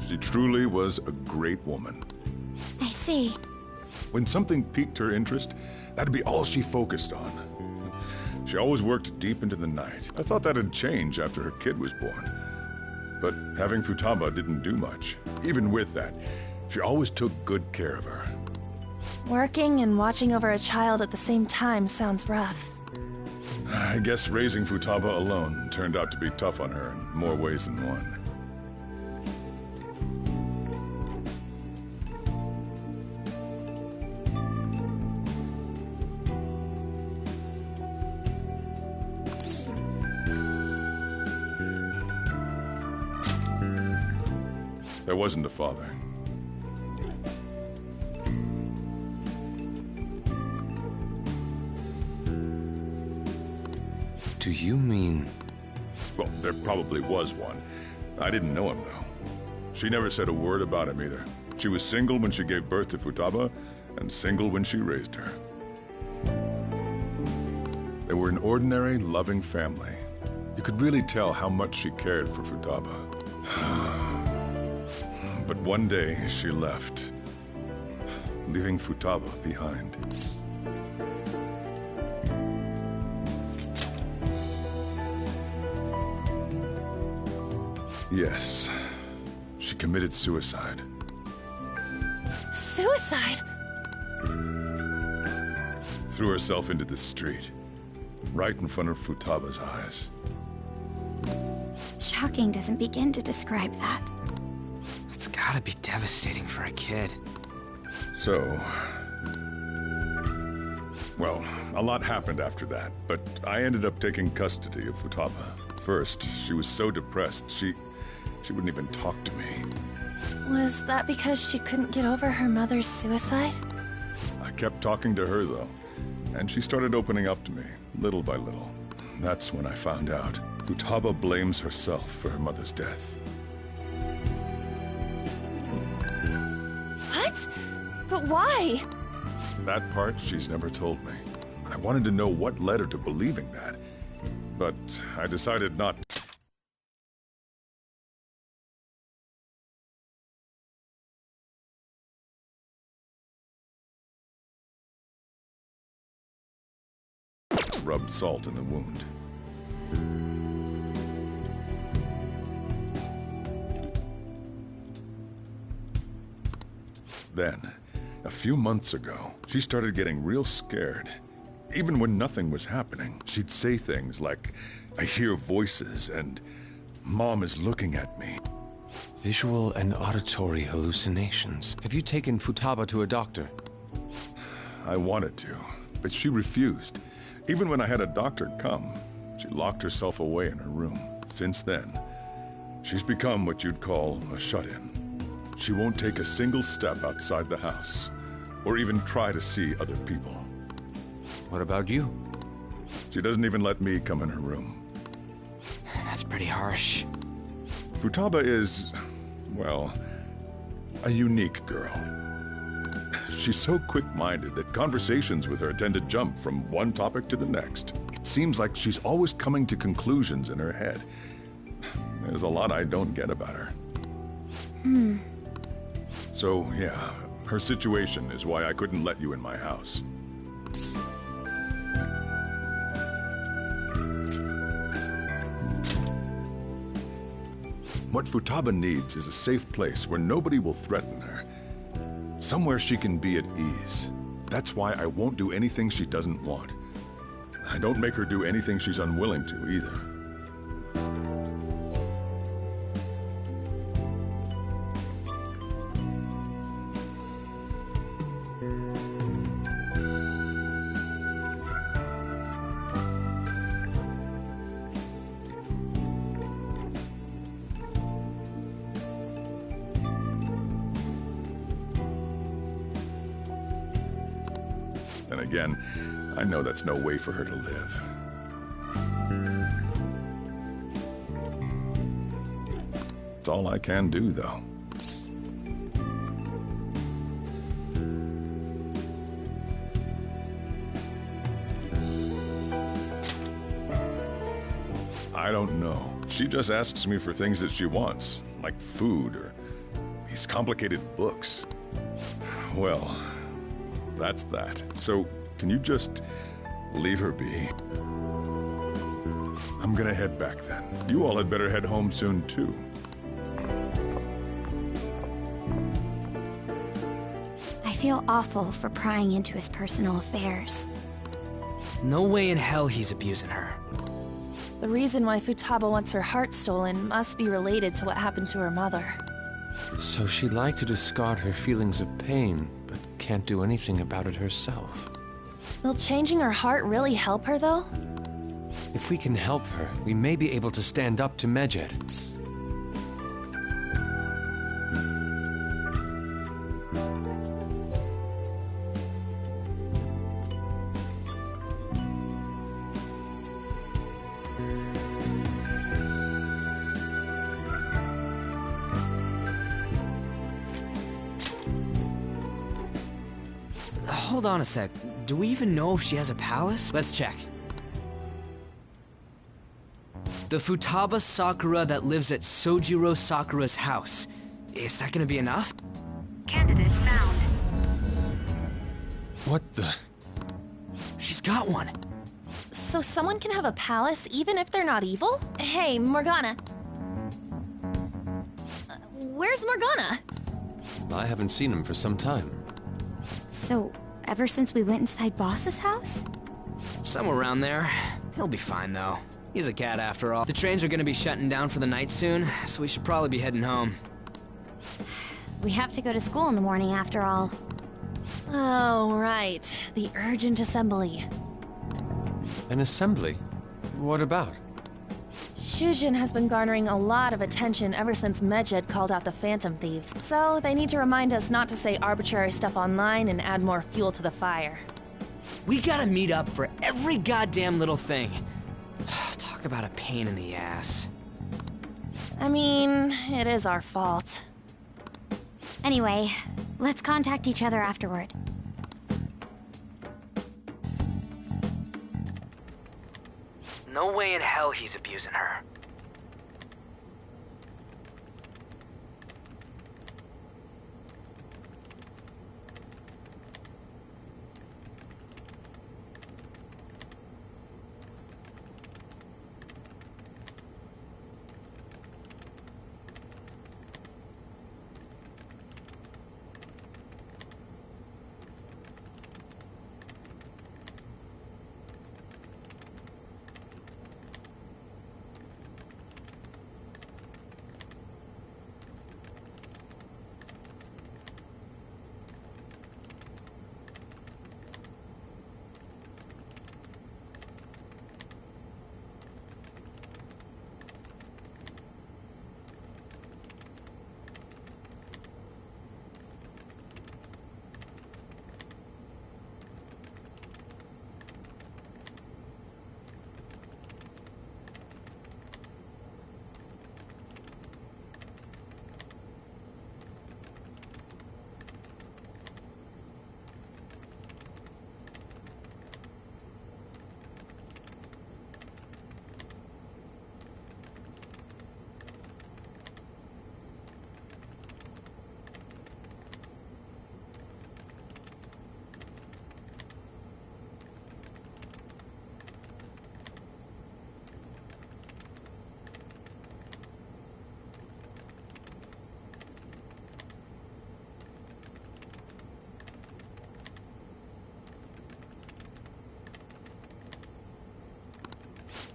She truly was a great woman. I see. When something piqued her interest, that'd be all she focused on. She always worked deep into the night. I thought that'd change after her kid was born. But having Futaba didn't do much. Even with that, she always took good care of her. Working and watching over a child at the same time sounds rough. I guess raising Futaba alone turned out to be tough on her in more ways than one. There wasn't a father. Do you mean... Well, there probably was one. I didn't know him, though. She never said a word about him, either. She was single when she gave birth to Futaba, and single when she raised her. They were an ordinary, loving family. You could really tell how much she cared for Futaba. But one day, she left, leaving Futaba behind. Yes, she committed suicide. Suicide? Threw herself into the street, right in front of Futaba's eyes. Shocking doesn't begin to describe that. It's gotta be devastating for a kid. So... well, a lot happened after that, but I ended up taking custody of Futaba. First, she was so depressed, she wouldn't even talk to me. Was that because she couldn't get over her mother's suicide? I kept talking to her, though, and she started opening up to me, little by little. That's when I found out. Futaba blames herself for her mother's death. What? But why? That part she's never told me. I wanted to know what led her to believing that, but I decided not to. Rub salt in the wound. Then, a few months ago, she started getting real scared. Even when nothing was happening, she'd say things like, "I hear voices," and "Mom is looking at me." Visual and auditory hallucinations. Have you taken Futaba to a doctor? I wanted to, but she refused. Even when I had a doctor come, she locked herself away in her room. Since then, she's become what you'd call a shut-in. She won't take a single step outside the house, or even try to see other people. What about you? She doesn't even let me come in her room. That's pretty harsh. Futaba is, well, a unique girl. She's so quick-minded that conversations with her tend to jump from one topic to the next. It seems like she's always coming to conclusions in her head. There's a lot I don't get about her. So, yeah, her situation is why I couldn't let you in my house. What Futaba needs is a safe place where nobody will threaten her. Somewhere she can be at ease. That's why I won't do anything she doesn't want. I don't make her do anything she's unwilling to, either. And again, I know that's no way for her to live. It's all I can do, though. I don't know. She just asks me for things that she wants, like food or these complicated books. Well, that's that. So, can you just leave her be? I'm gonna head back then. You all had better head home soon, too. I feel awful for prying into his personal affairs. No way in hell he's abusing her. The reason why Futaba wants her heart stolen must be related to what happened to her mother. So she'd like to discard her feelings of pain, but can't do anything about it herself. Will changing her heart really help her, though? If we can help her, we may be able to stand up to Medjed. Hold on a sec. Do we even know if she has a palace? Let's check. The Futaba Sakura that lives at Sojiro Sakura's house. Is that gonna be enough? Candidate found. What the? She's got one. So someone can have a palace even if they're not evil? Hey, Morgana. Where's Morgana? I haven't seen him for some time. So, ever since we went inside Boss's house? Somewhere around there. He'll be fine, though. He's a cat after all. The trains are gonna be shutting down for the night soon, so we should probably be heading home. We have to go to school in the morning after all. Oh, right. The urgent assembly. An assembly? What about? Shujin has been garnering a lot of attention ever since Medjed called out the Phantom Thieves. So they need to remind us not to say arbitrary stuff online and add more fuel to the fire. We gotta meet up for every goddamn little thing. Talk about a pain in the ass. I mean, it is our fault. Anyway, let's contact each other afterward. No way in hell he's abusing her.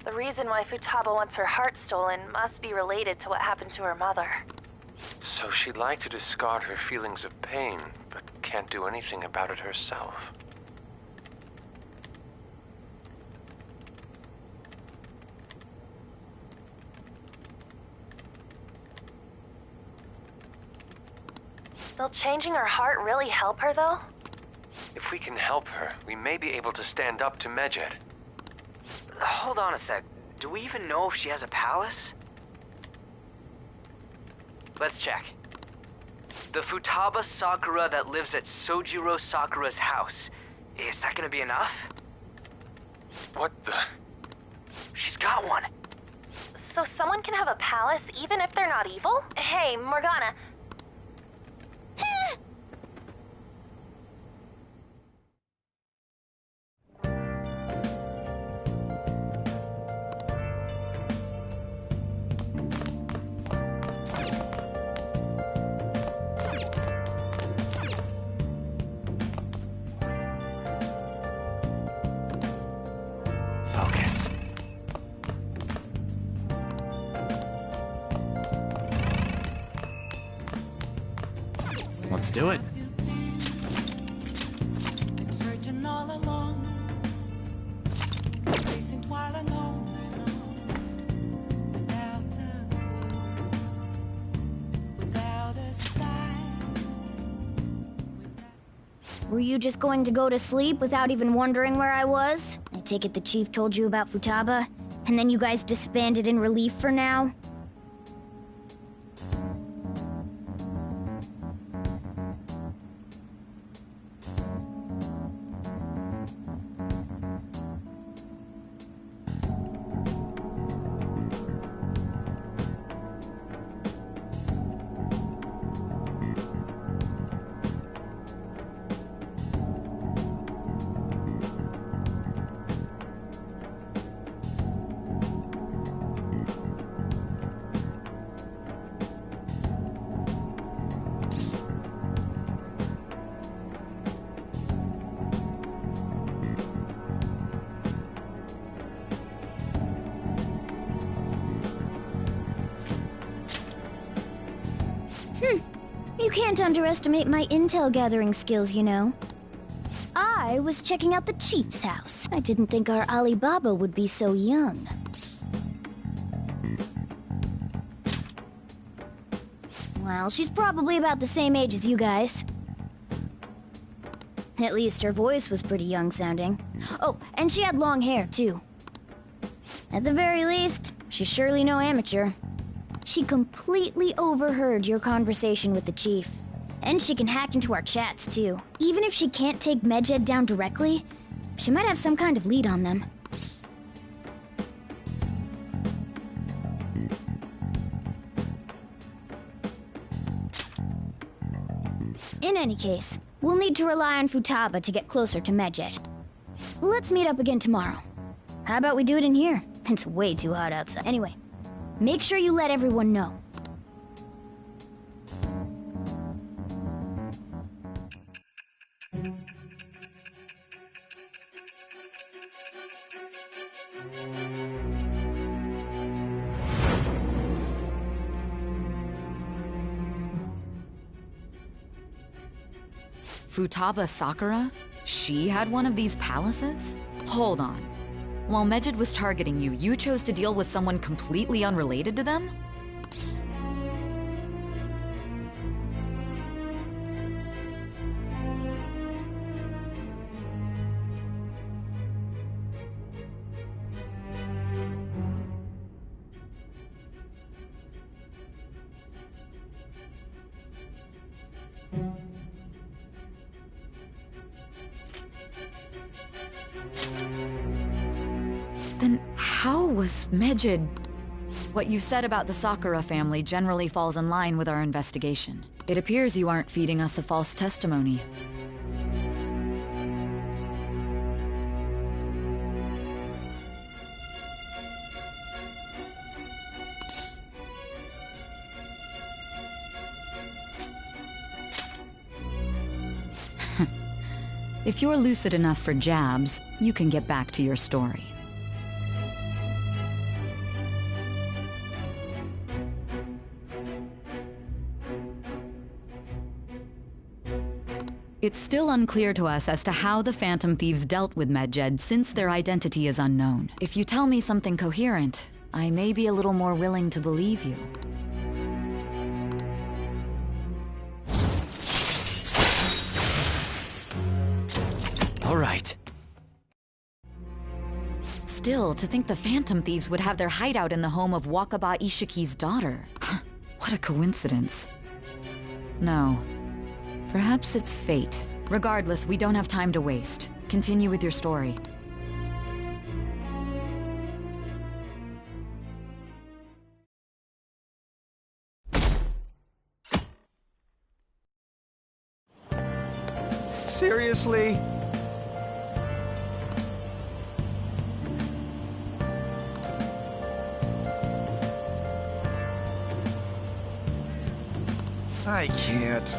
The reason why Futaba wants her heart stolen must be related to what happened to her mother. So she'd like to discard her feelings of pain, but can't do anything about it herself. Will changing her heart really help her, though? If we can help her, we may be able to stand up to Medjed. Hold on a sec. Do we even know if she has a palace? Let's check. The Futaba Sakura that lives at Sojiro Sakura's house. Is that gonna be enough? What the? She's got one. So someone can have a palace even if they're not evil? Hey, Morgana. Let's do it. Been searching all along, facing while alone and on, without a clue, without a sign. Were you just going to go to sleep without even wondering where I was? I take it the chief told you about Futaba, and then you guys disbanded in relief for now? You can't underestimate my intel gathering skills, you know. I was checking out the chief's house. I didn't think our Alibaba would be so young. Well, she's probably about the same age as you guys. At least her voice was pretty young sounding. Oh, and she had long hair, too. At the very least, she's surely no amateur. She completely overheard your conversation with the chief. And she can hack into our chats, too. Even if she can't take Medjed down directly, she might have some kind of lead on them. In any case, we'll need to rely on Futaba to get closer to Medjed. Let's meet up again tomorrow. How about we do it in here? It's way too hot outside. Anyway, make sure you let everyone know. Futaba Sakura? She had one of these palaces? Hold on. While Medjed was targeting you, you chose to deal with someone completely unrelated to them? Then how was Medjed? What you said about the Sakura family generally falls in line with our investigation. It appears you aren't feeding us a false testimony. If you're lucid enough for jabs, you can get back to your story. It's still unclear to us as to how the Phantom Thieves dealt with Medjed since their identity is unknown. If you tell me something coherent, I may be a little more willing to believe you. All right. Still, to think the Phantom Thieves would have their hideout in the home of Wakaba Ishiki's daughter. What a coincidence. No. Perhaps it's fate. Regardless, we don't have time to waste. Continue with your story. Seriously? I can't.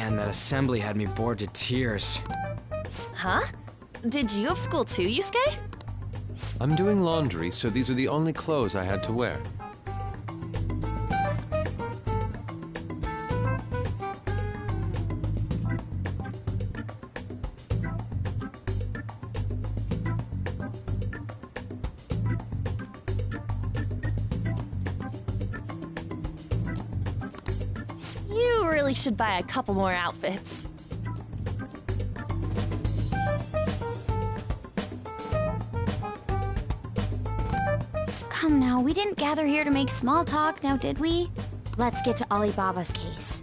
Man, that assembly had me bored to tears. Huh? Did you have school too, Yusuke? I'm doing laundry, so these are the only clothes I had to wear. You really should buy a couple more outfits. Come now, we didn't gather here to make small talk, now did we? Let's get to Alibaba's case.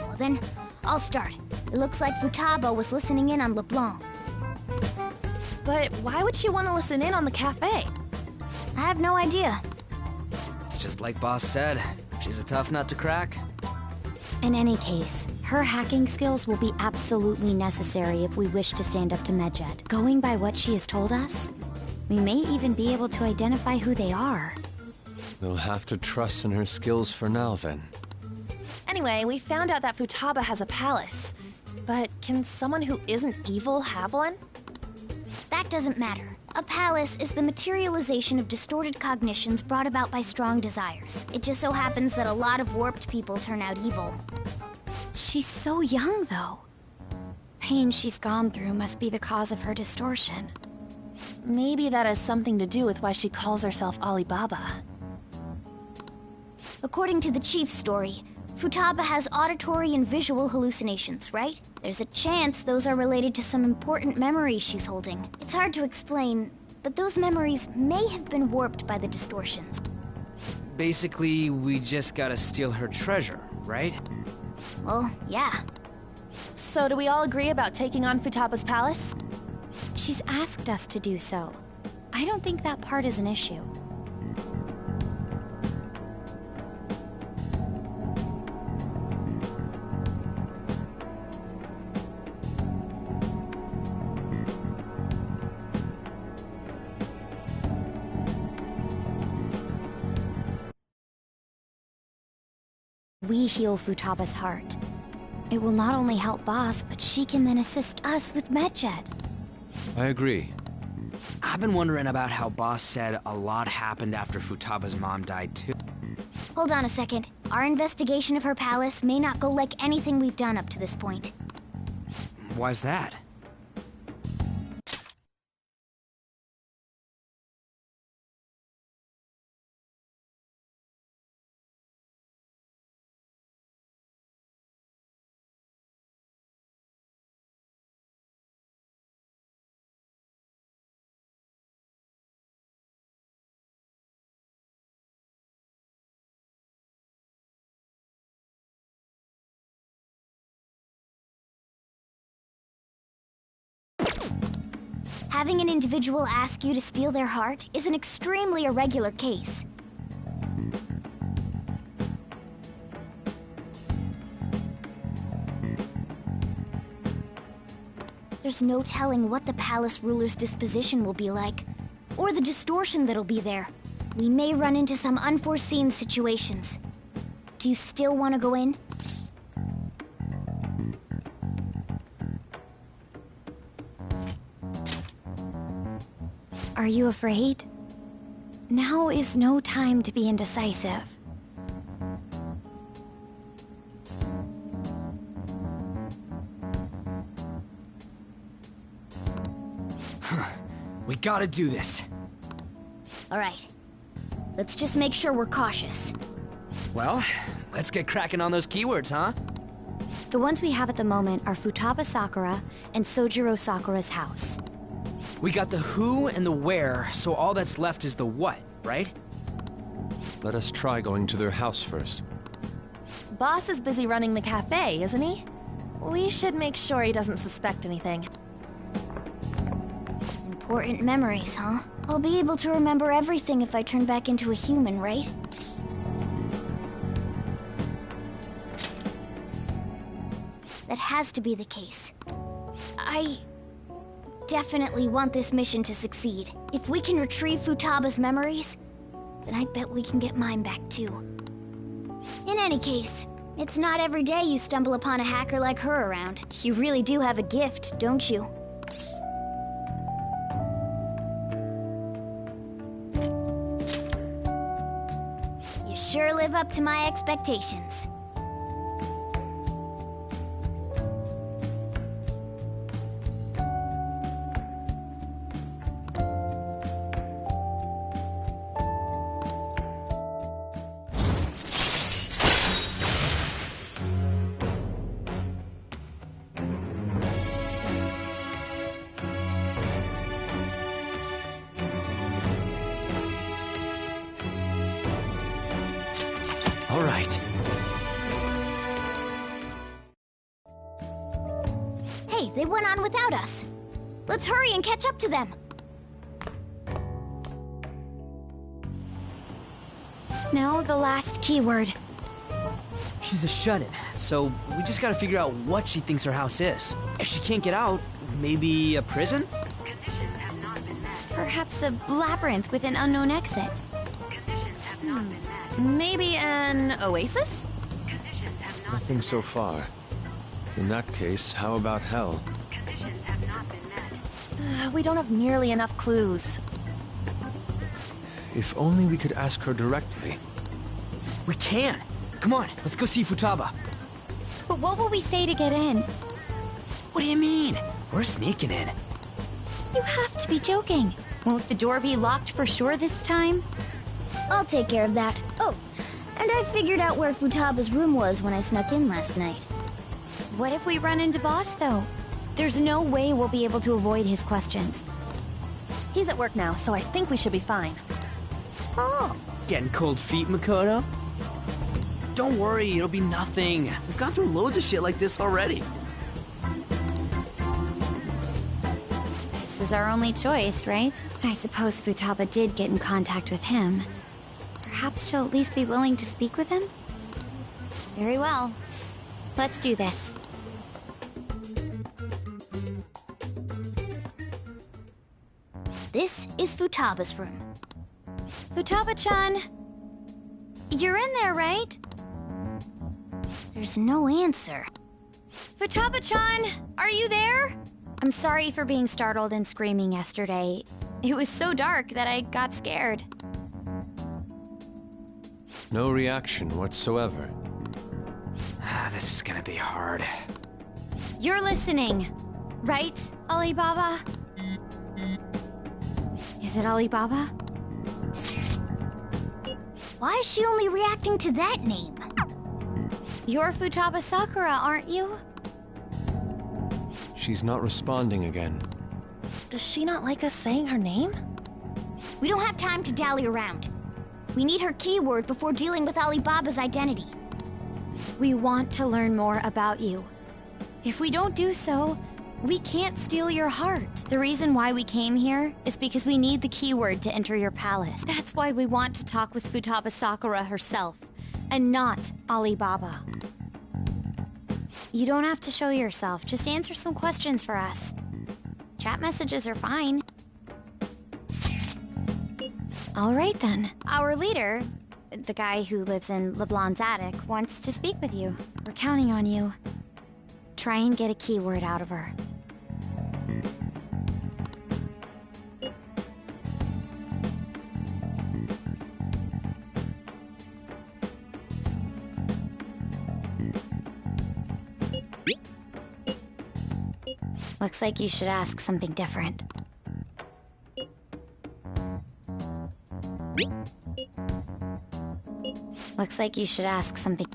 Well then, I'll start. It looks like Futaba was listening in on LeBlanc. But why would she want to listen in on the cafe? I have no idea. It's just like Boss said. She's a tough nut to crack. In any case, her hacking skills will be absolutely necessary if we wish to stand up to Medjed. Going by what she has told us, we may even be able to identify who they are. We'll have to trust in her skills for now, then. Anyway, we found out that Futaba has a palace. But can someone who isn't evil have one? That doesn't matter. A palace is the materialization of distorted cognitions brought about by strong desires. It just so happens that a lot of warped people turn out evil. She's so young, though. Pain she's gone through must be the cause of her distortion. Maybe that has something to do with why she calls herself Alibaba. According to the chief's story, Futaba has auditory and visual hallucinations, right? There's a chance those are related to some important memories she's holding. It's hard to explain, but those memories may have been warped by the distortions. Basically, we just gotta steal her treasure, right? Well, yeah. So do we all agree about taking on Futaba's palace? She's asked us to do so. I don't think that part is an issue. We heal Futaba's heart. It will not only help Boss, but she can then assist us with Medjed. I agree. I've been wondering about how Boss said a lot happened after Futaba's mom died too. Hold on a second. Our investigation of her palace may not go like anything we've done up to this point. Why's that? Having an individual ask you to steal their heart is an extremely irregular case. There's no telling what the palace ruler's disposition will be like, or the distortion that'll be there. We may run into some unforeseen situations. Do you still want to go in? Are you afraid? Now is no time to be indecisive. We gotta do this. All right. Let's just make sure we're cautious. Well, let's get cracking on those keywords, huh? The ones we have at the moment are Futaba Sakura and Sojiro Sakura's house. We got the who and the where, so all that's left is the what, right? Let us try going to their house first. Boss is busy running the cafe, isn't he? We should make sure he doesn't suspect anything. Important memories, huh? I'll be able to remember everything if I turn back into a human, right? That has to be the case. I definitely want this mission to succeed. If we can retrieve Futaba's memories, then I bet we can get mine back too. In any case, It's not every day you stumble upon a hacker like her around. You really do have a gift, don't you? You sure live up to my expectations. All right. Hey, they went on without us. Let's hurry and catch up to them. Now the last keyword. She's a shut-in, so we just gotta figure out what she thinks her house is. If she can't get out, maybe a prison? Perhaps a labyrinth with an unknown exit. Maybe an oasis? Nothing so far. In that case, how about hell? We don't have nearly enough clues. If only we could ask her directly. We can! Come on, let's go see Futaba. But what will we say to get in? What do you mean? We're sneaking in. You have to be joking. Won't the door be locked for sure this time? I'll take care of that. Oh, and I figured out where Futaba's room was when I snuck in last night. What if we run into Boss, though? There's no way we'll be able to avoid his questions. He's at work now, so I think we should be fine. Oh. Getting cold feet, Makoto? Don't worry, it'll be nothing. We've gone through loads of shit like this already. This is our only choice, right? I suppose Futaba did get in contact with him. Perhaps she'll at least be willing to speak with him? Very well. Let's do this. This is Futaba's room. Futaba-chan! You're in there, right? There's no answer. Futaba-chan! Are you there? I'm sorry for being startled and screaming yesterday. It was so dark that I got scared. No reaction whatsoever. This is gonna be hard. You're listening, right, Alibaba? Is it Alibaba? Why is she only reacting to that name? You're Futaba Sakura, aren't you? She's not responding again. Does she not like us saying her name? We don't have time to dally around. We need her keyword before dealing with Alibaba's identity. We want to learn more about you. If we don't do so, we can't steal your heart. The reason why we came here is because we need the keyword to enter your palace. That's why we want to talk with Futaba Sakura herself, and not Alibaba. You don't have to show yourself, just answer some questions for us. Chat messages are fine. All right then. Our leader, the guy who lives in LeBlanc's attic, wants to speak with you. We're counting on you. Try and get a keyword out of her. Looks like you should ask something different. Looks like you should ask something.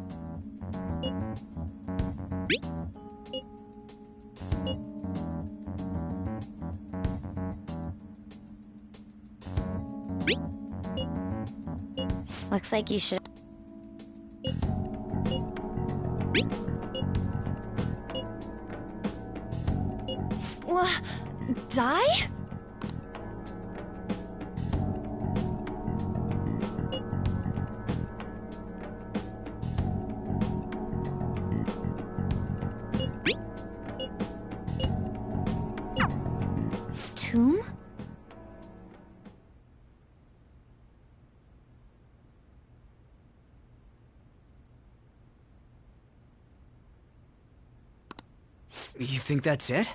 Looks like you should. Die? Tomb? You think that's it?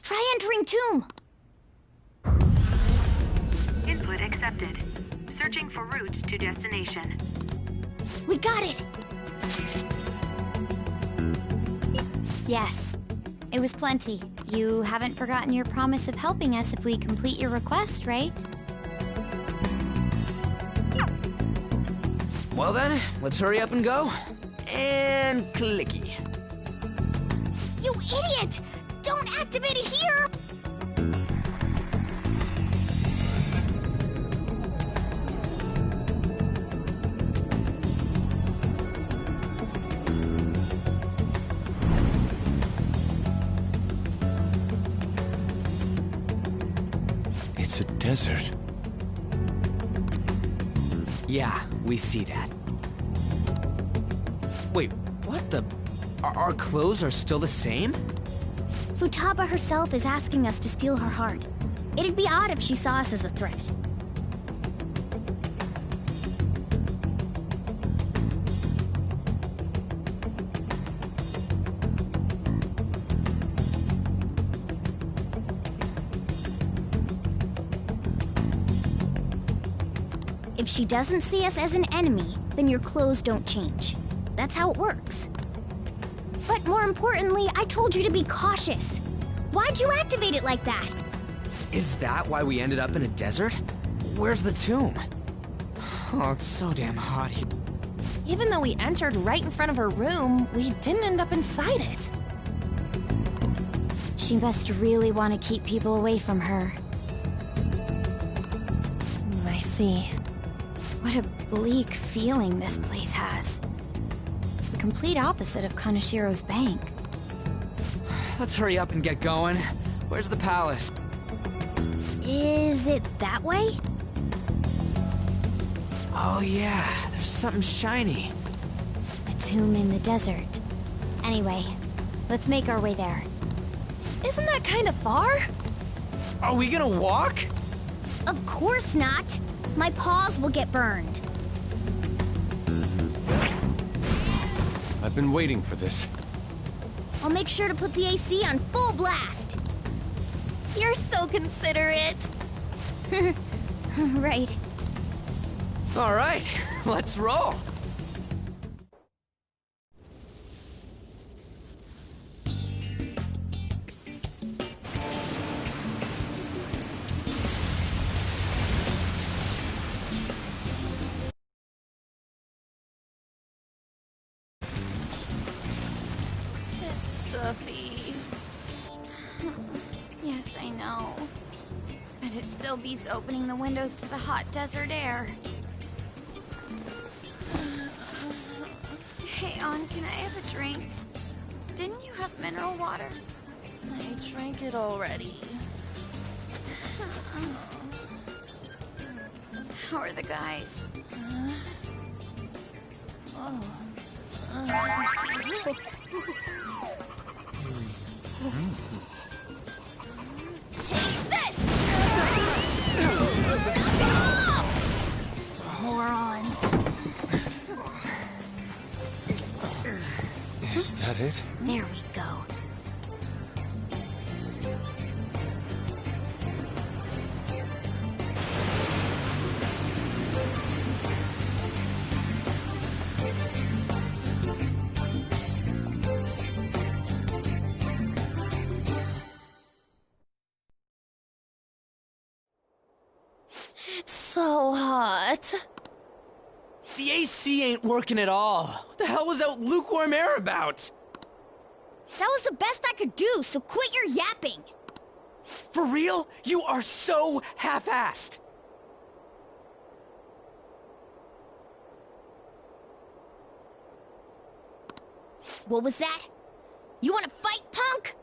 Try entering tomb. Input accepted. Searching for route to destination. We got it! Yes. It was plenty. You haven't forgotten your promise of helping us if we complete your request, right? Well then, let's hurry up and go. And clicky. You idiot! Don't activate it here! It's a desert. Yeah, we see that. Wait, what the? Our clothes are still the same? Futaba herself is asking us to steal her heart. It'd be odd if she saw us as a threat. If she doesn't see us as an enemy, then your clothes don't change. That's how it works. But more importantly, I told you to be cautious. Why'd you activate it like that? Is that why we ended up in a desert? Where's the tomb? Oh, it's so damn hot here. Even though we entered right in front of her room, we didn't end up inside it. She must really want to keep people away from her. I see. What a bleak feeling this place has. It's the complete opposite of Kanashiro's bank. Let's hurry up and get going. Where's the palace? Is it that way? Oh yeah, there's something shiny. A tomb in the desert. Anyway, let's make our way there. Isn't that kind of far? Are we gonna walk? Of course not. My paws will get burned. I've been waiting for this. I'll make sure to put the AC on full blast. You're so considerate. Right. All right, let's roll. It's stuffy. Yes, I know. But it still beats opening the windows to the hot desert air. Hey, On, can I have a drink? Didn't you have mineral water? I drank it already. How are the guys? Take this! Morons. Is that it? There we go. It's so hot. The AC ain't working at all. What the hell was that lukewarm air about? That was the best I could do, so quit your yapping. For real? You are so half-assed. What was that? You want to fight, punk?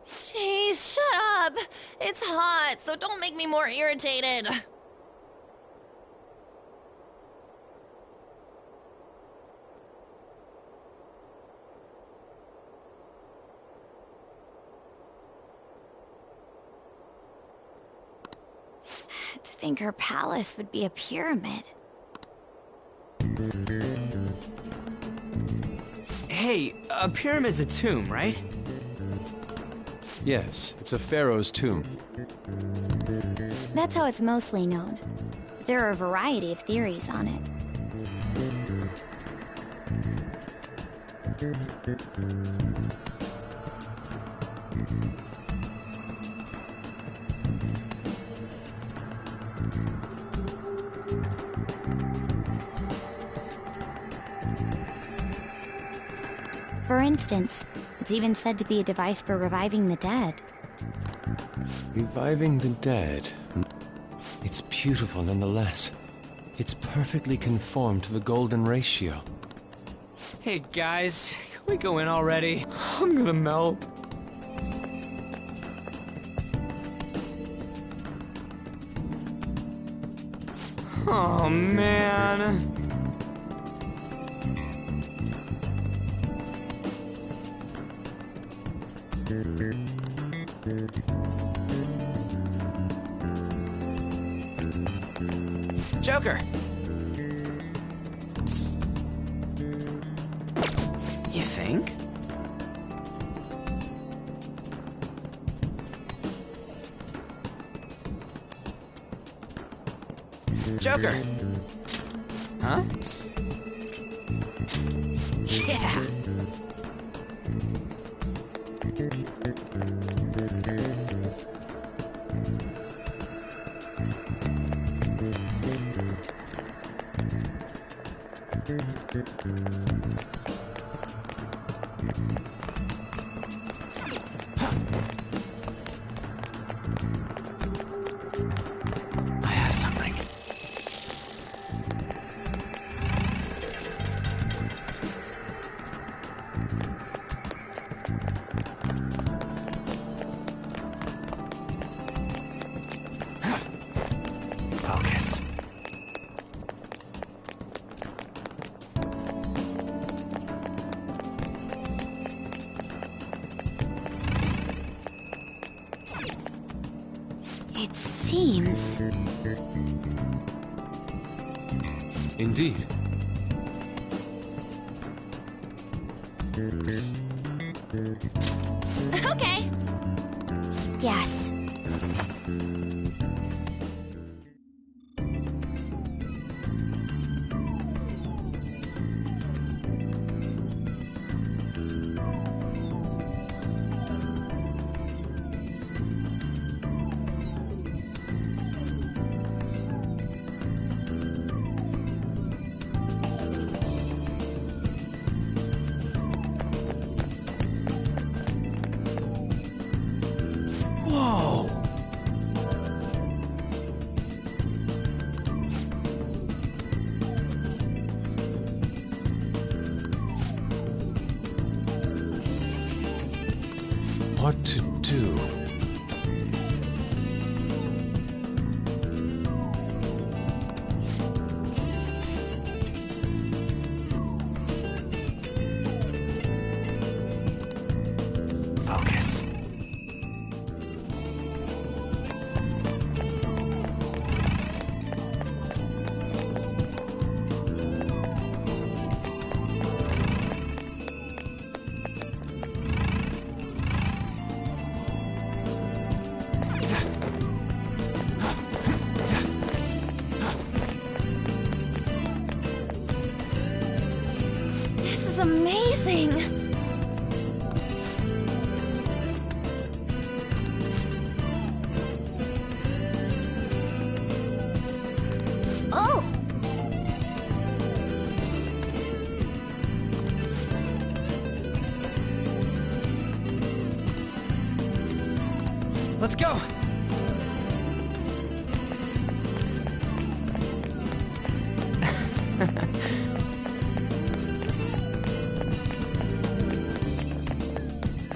Jeez, shut up. It's hot, so don't make me more irritated. To think her palace would be a pyramid. Hey, A pyramid's a tomb, right? Yes, it's a pharaoh's tomb. That's how it's mostly known. There are a variety of theories on it. For instance, it's even said to be a device for reviving the dead. Reviving the dead. It's beautiful nonetheless. It's perfectly conformed to the golden ratio. Hey guys, can we go in already? I'm gonna melt. Oh man. Joker! You think? Joker! Huh? Yeah! I have something. Focus. It seems... Indeed. Okay. Yes. Whoa! What to do? Focus. This is amazing! Oh! Let's go!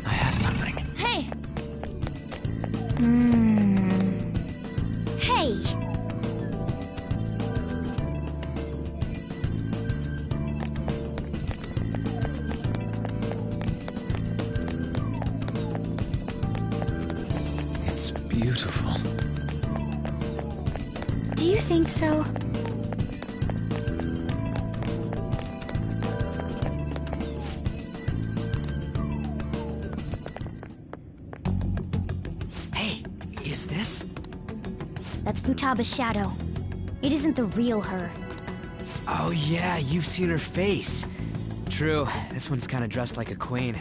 I have something. Hey! Hey! It's beautiful. Do you think so? is this? That's Futaba's shadow. It isn't the real her. Oh yeah, you've seen her face. True, this one's kind of dressed like a queen.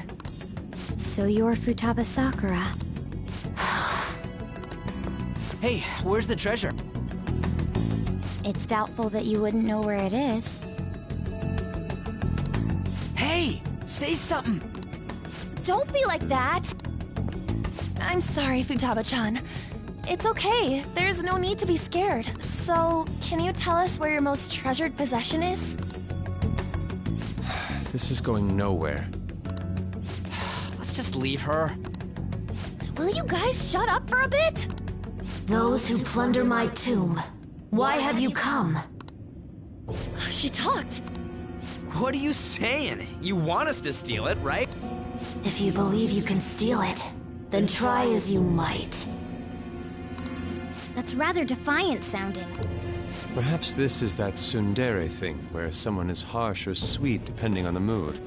So you're Futaba Sakura. Hey, where's the treasure? It's doubtful that you wouldn't know where it is. Hey, say something. Don't be like that. I'm sorry, Futaba-chan. It's okay. There's no need to be scared. So, can you tell us where your most treasured possession is? This is going nowhere. Let's just leave her. Will you guys shut up for a bit? Those who plunder my tomb, why have you come? She talked. What are you saying? You want us to steal it, right? If you believe you can steal it, then try as you might. That's rather defiant sounding. Perhaps this is that tsundere thing, where someone is harsh or sweet depending on the mood.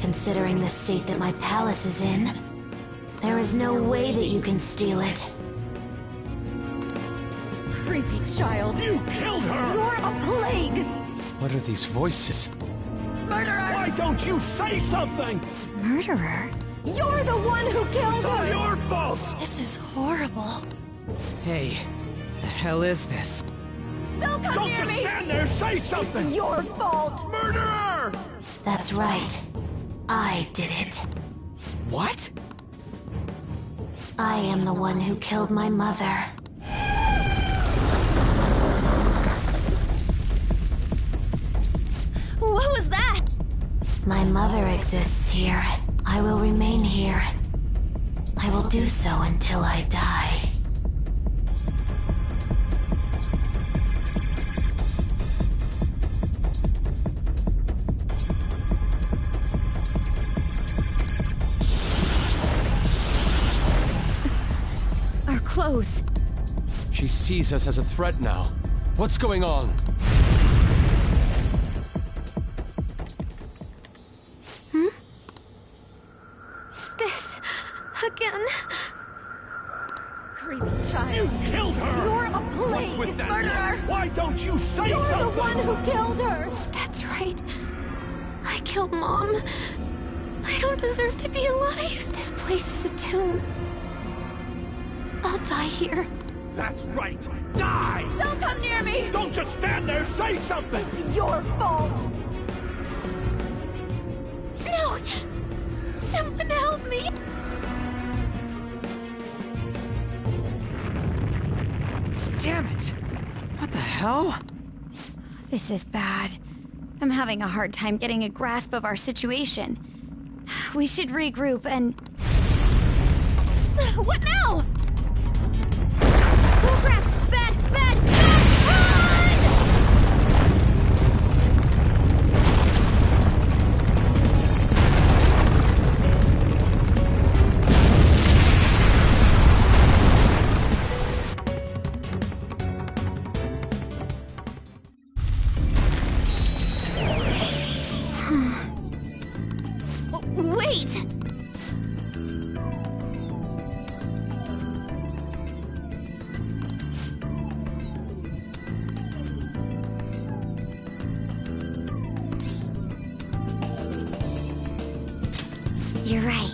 Considering the state that my palace is in, there is no way that you can steal it. Creepy child. You killed her! You're a plague! What are these voices? Murderer! Why don't you say something? Murderer? You're the one who killed It's all her! your fault! This is horrible. Hey, the hell is this? Don't come Don't near just me! stand there, say something! It's your fault! Murderer! That's right. I did it. What? I am the one who killed my mother. What was that? My mother exists here. I will remain here. I will do so until I die. Our clothes. She sees us as a threat now. What's going on? This... again... Creepy child. You killed her! You're a plague! What's with that Murderer! look? Why don't you say You're something? the one who killed her! That's right. I killed Mom. I don't deserve to be alive. This place is a tomb. I'll die here. That's right! Die! Don't come near me! Don't just stand there, say something! It's your fault! No! Someone help me! Damn it! What the hell? This is bad. I'm having a hard time getting a grasp of our situation. We should regroup and... What now? Oh crap! Bad! Bad! Wait! You're right.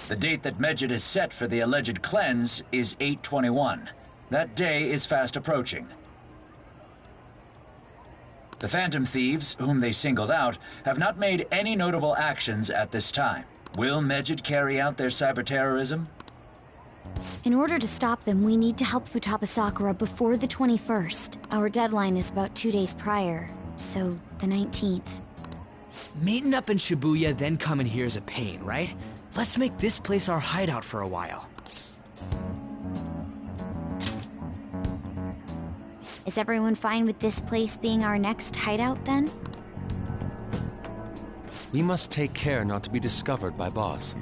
The date that Medjed is set for the alleged cleanse is 8/21. That day is fast approaching. The Phantom Thieves, whom they singled out, have not made any notable actions at this time. Will Medjed carry out their cyber-terrorism? In order to stop them, we need to help Futaba Sakura before the 21st. Our deadline is about 2 days prior, so the 19th. Meeting up in Shibuya, then coming here is a pain, right? Let's make this place our hideout for a while. Is everyone fine with this place being our next hideout, then? We must take care not to be discovered by Boss.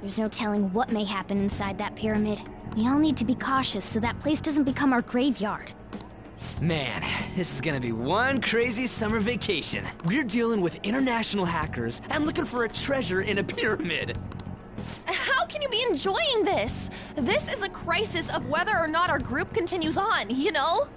There's no telling what may happen inside that pyramid. We all need to be cautious so that place doesn't become our graveyard. Man, this is gonna be one crazy summer vacation. We're dealing with international hackers and looking for a treasure in a pyramid. How can you be enjoying this? This is a crisis of whether or not our group continues on, you know?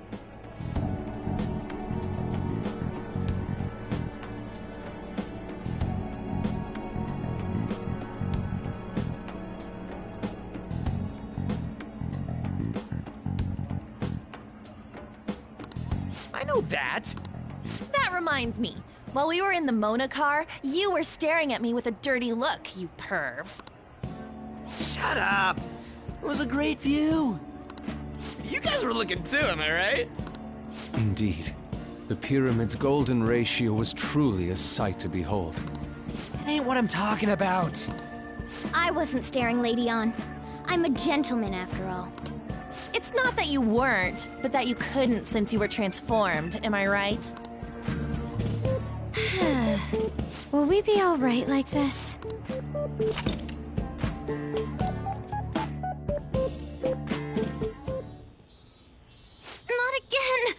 I know that. That reminds me. While we were in the Mona car, you were staring at me with a dirty look, you perv. Shut up! It was a great view. You guys were looking too, am I right? Indeed. The pyramid's golden ratio was truly a sight to behold. That ain't what I'm talking about. I wasn't staring, Lady On. I'm a gentleman, after all. It's not that you weren't, but that you couldn't since you were transformed, am I right? Will we be alright like this? Not again!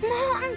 Mom!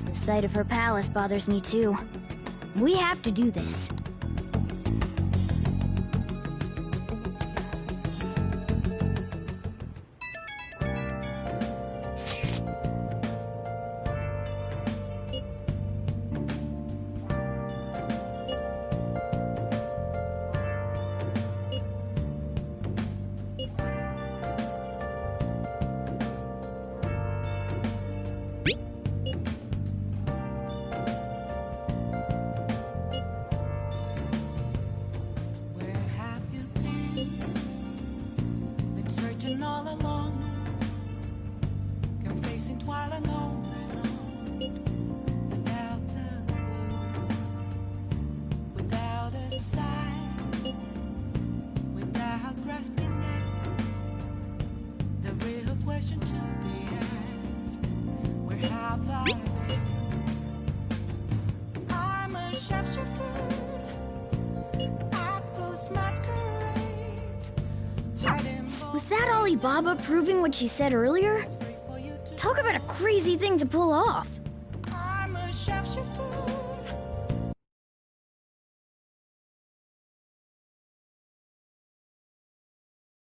The sight of her palace bothers me too. We have to do this. All along, kept facing twilight on and on, without a clue, without a sign, without grasping it. The real question to be asked: where have I been? I'm a shapeshifter at those masquerade, hiding. Was that Alibaba proving what she said earlier? Talk about a crazy thing to pull off. I'm a shapeshifter.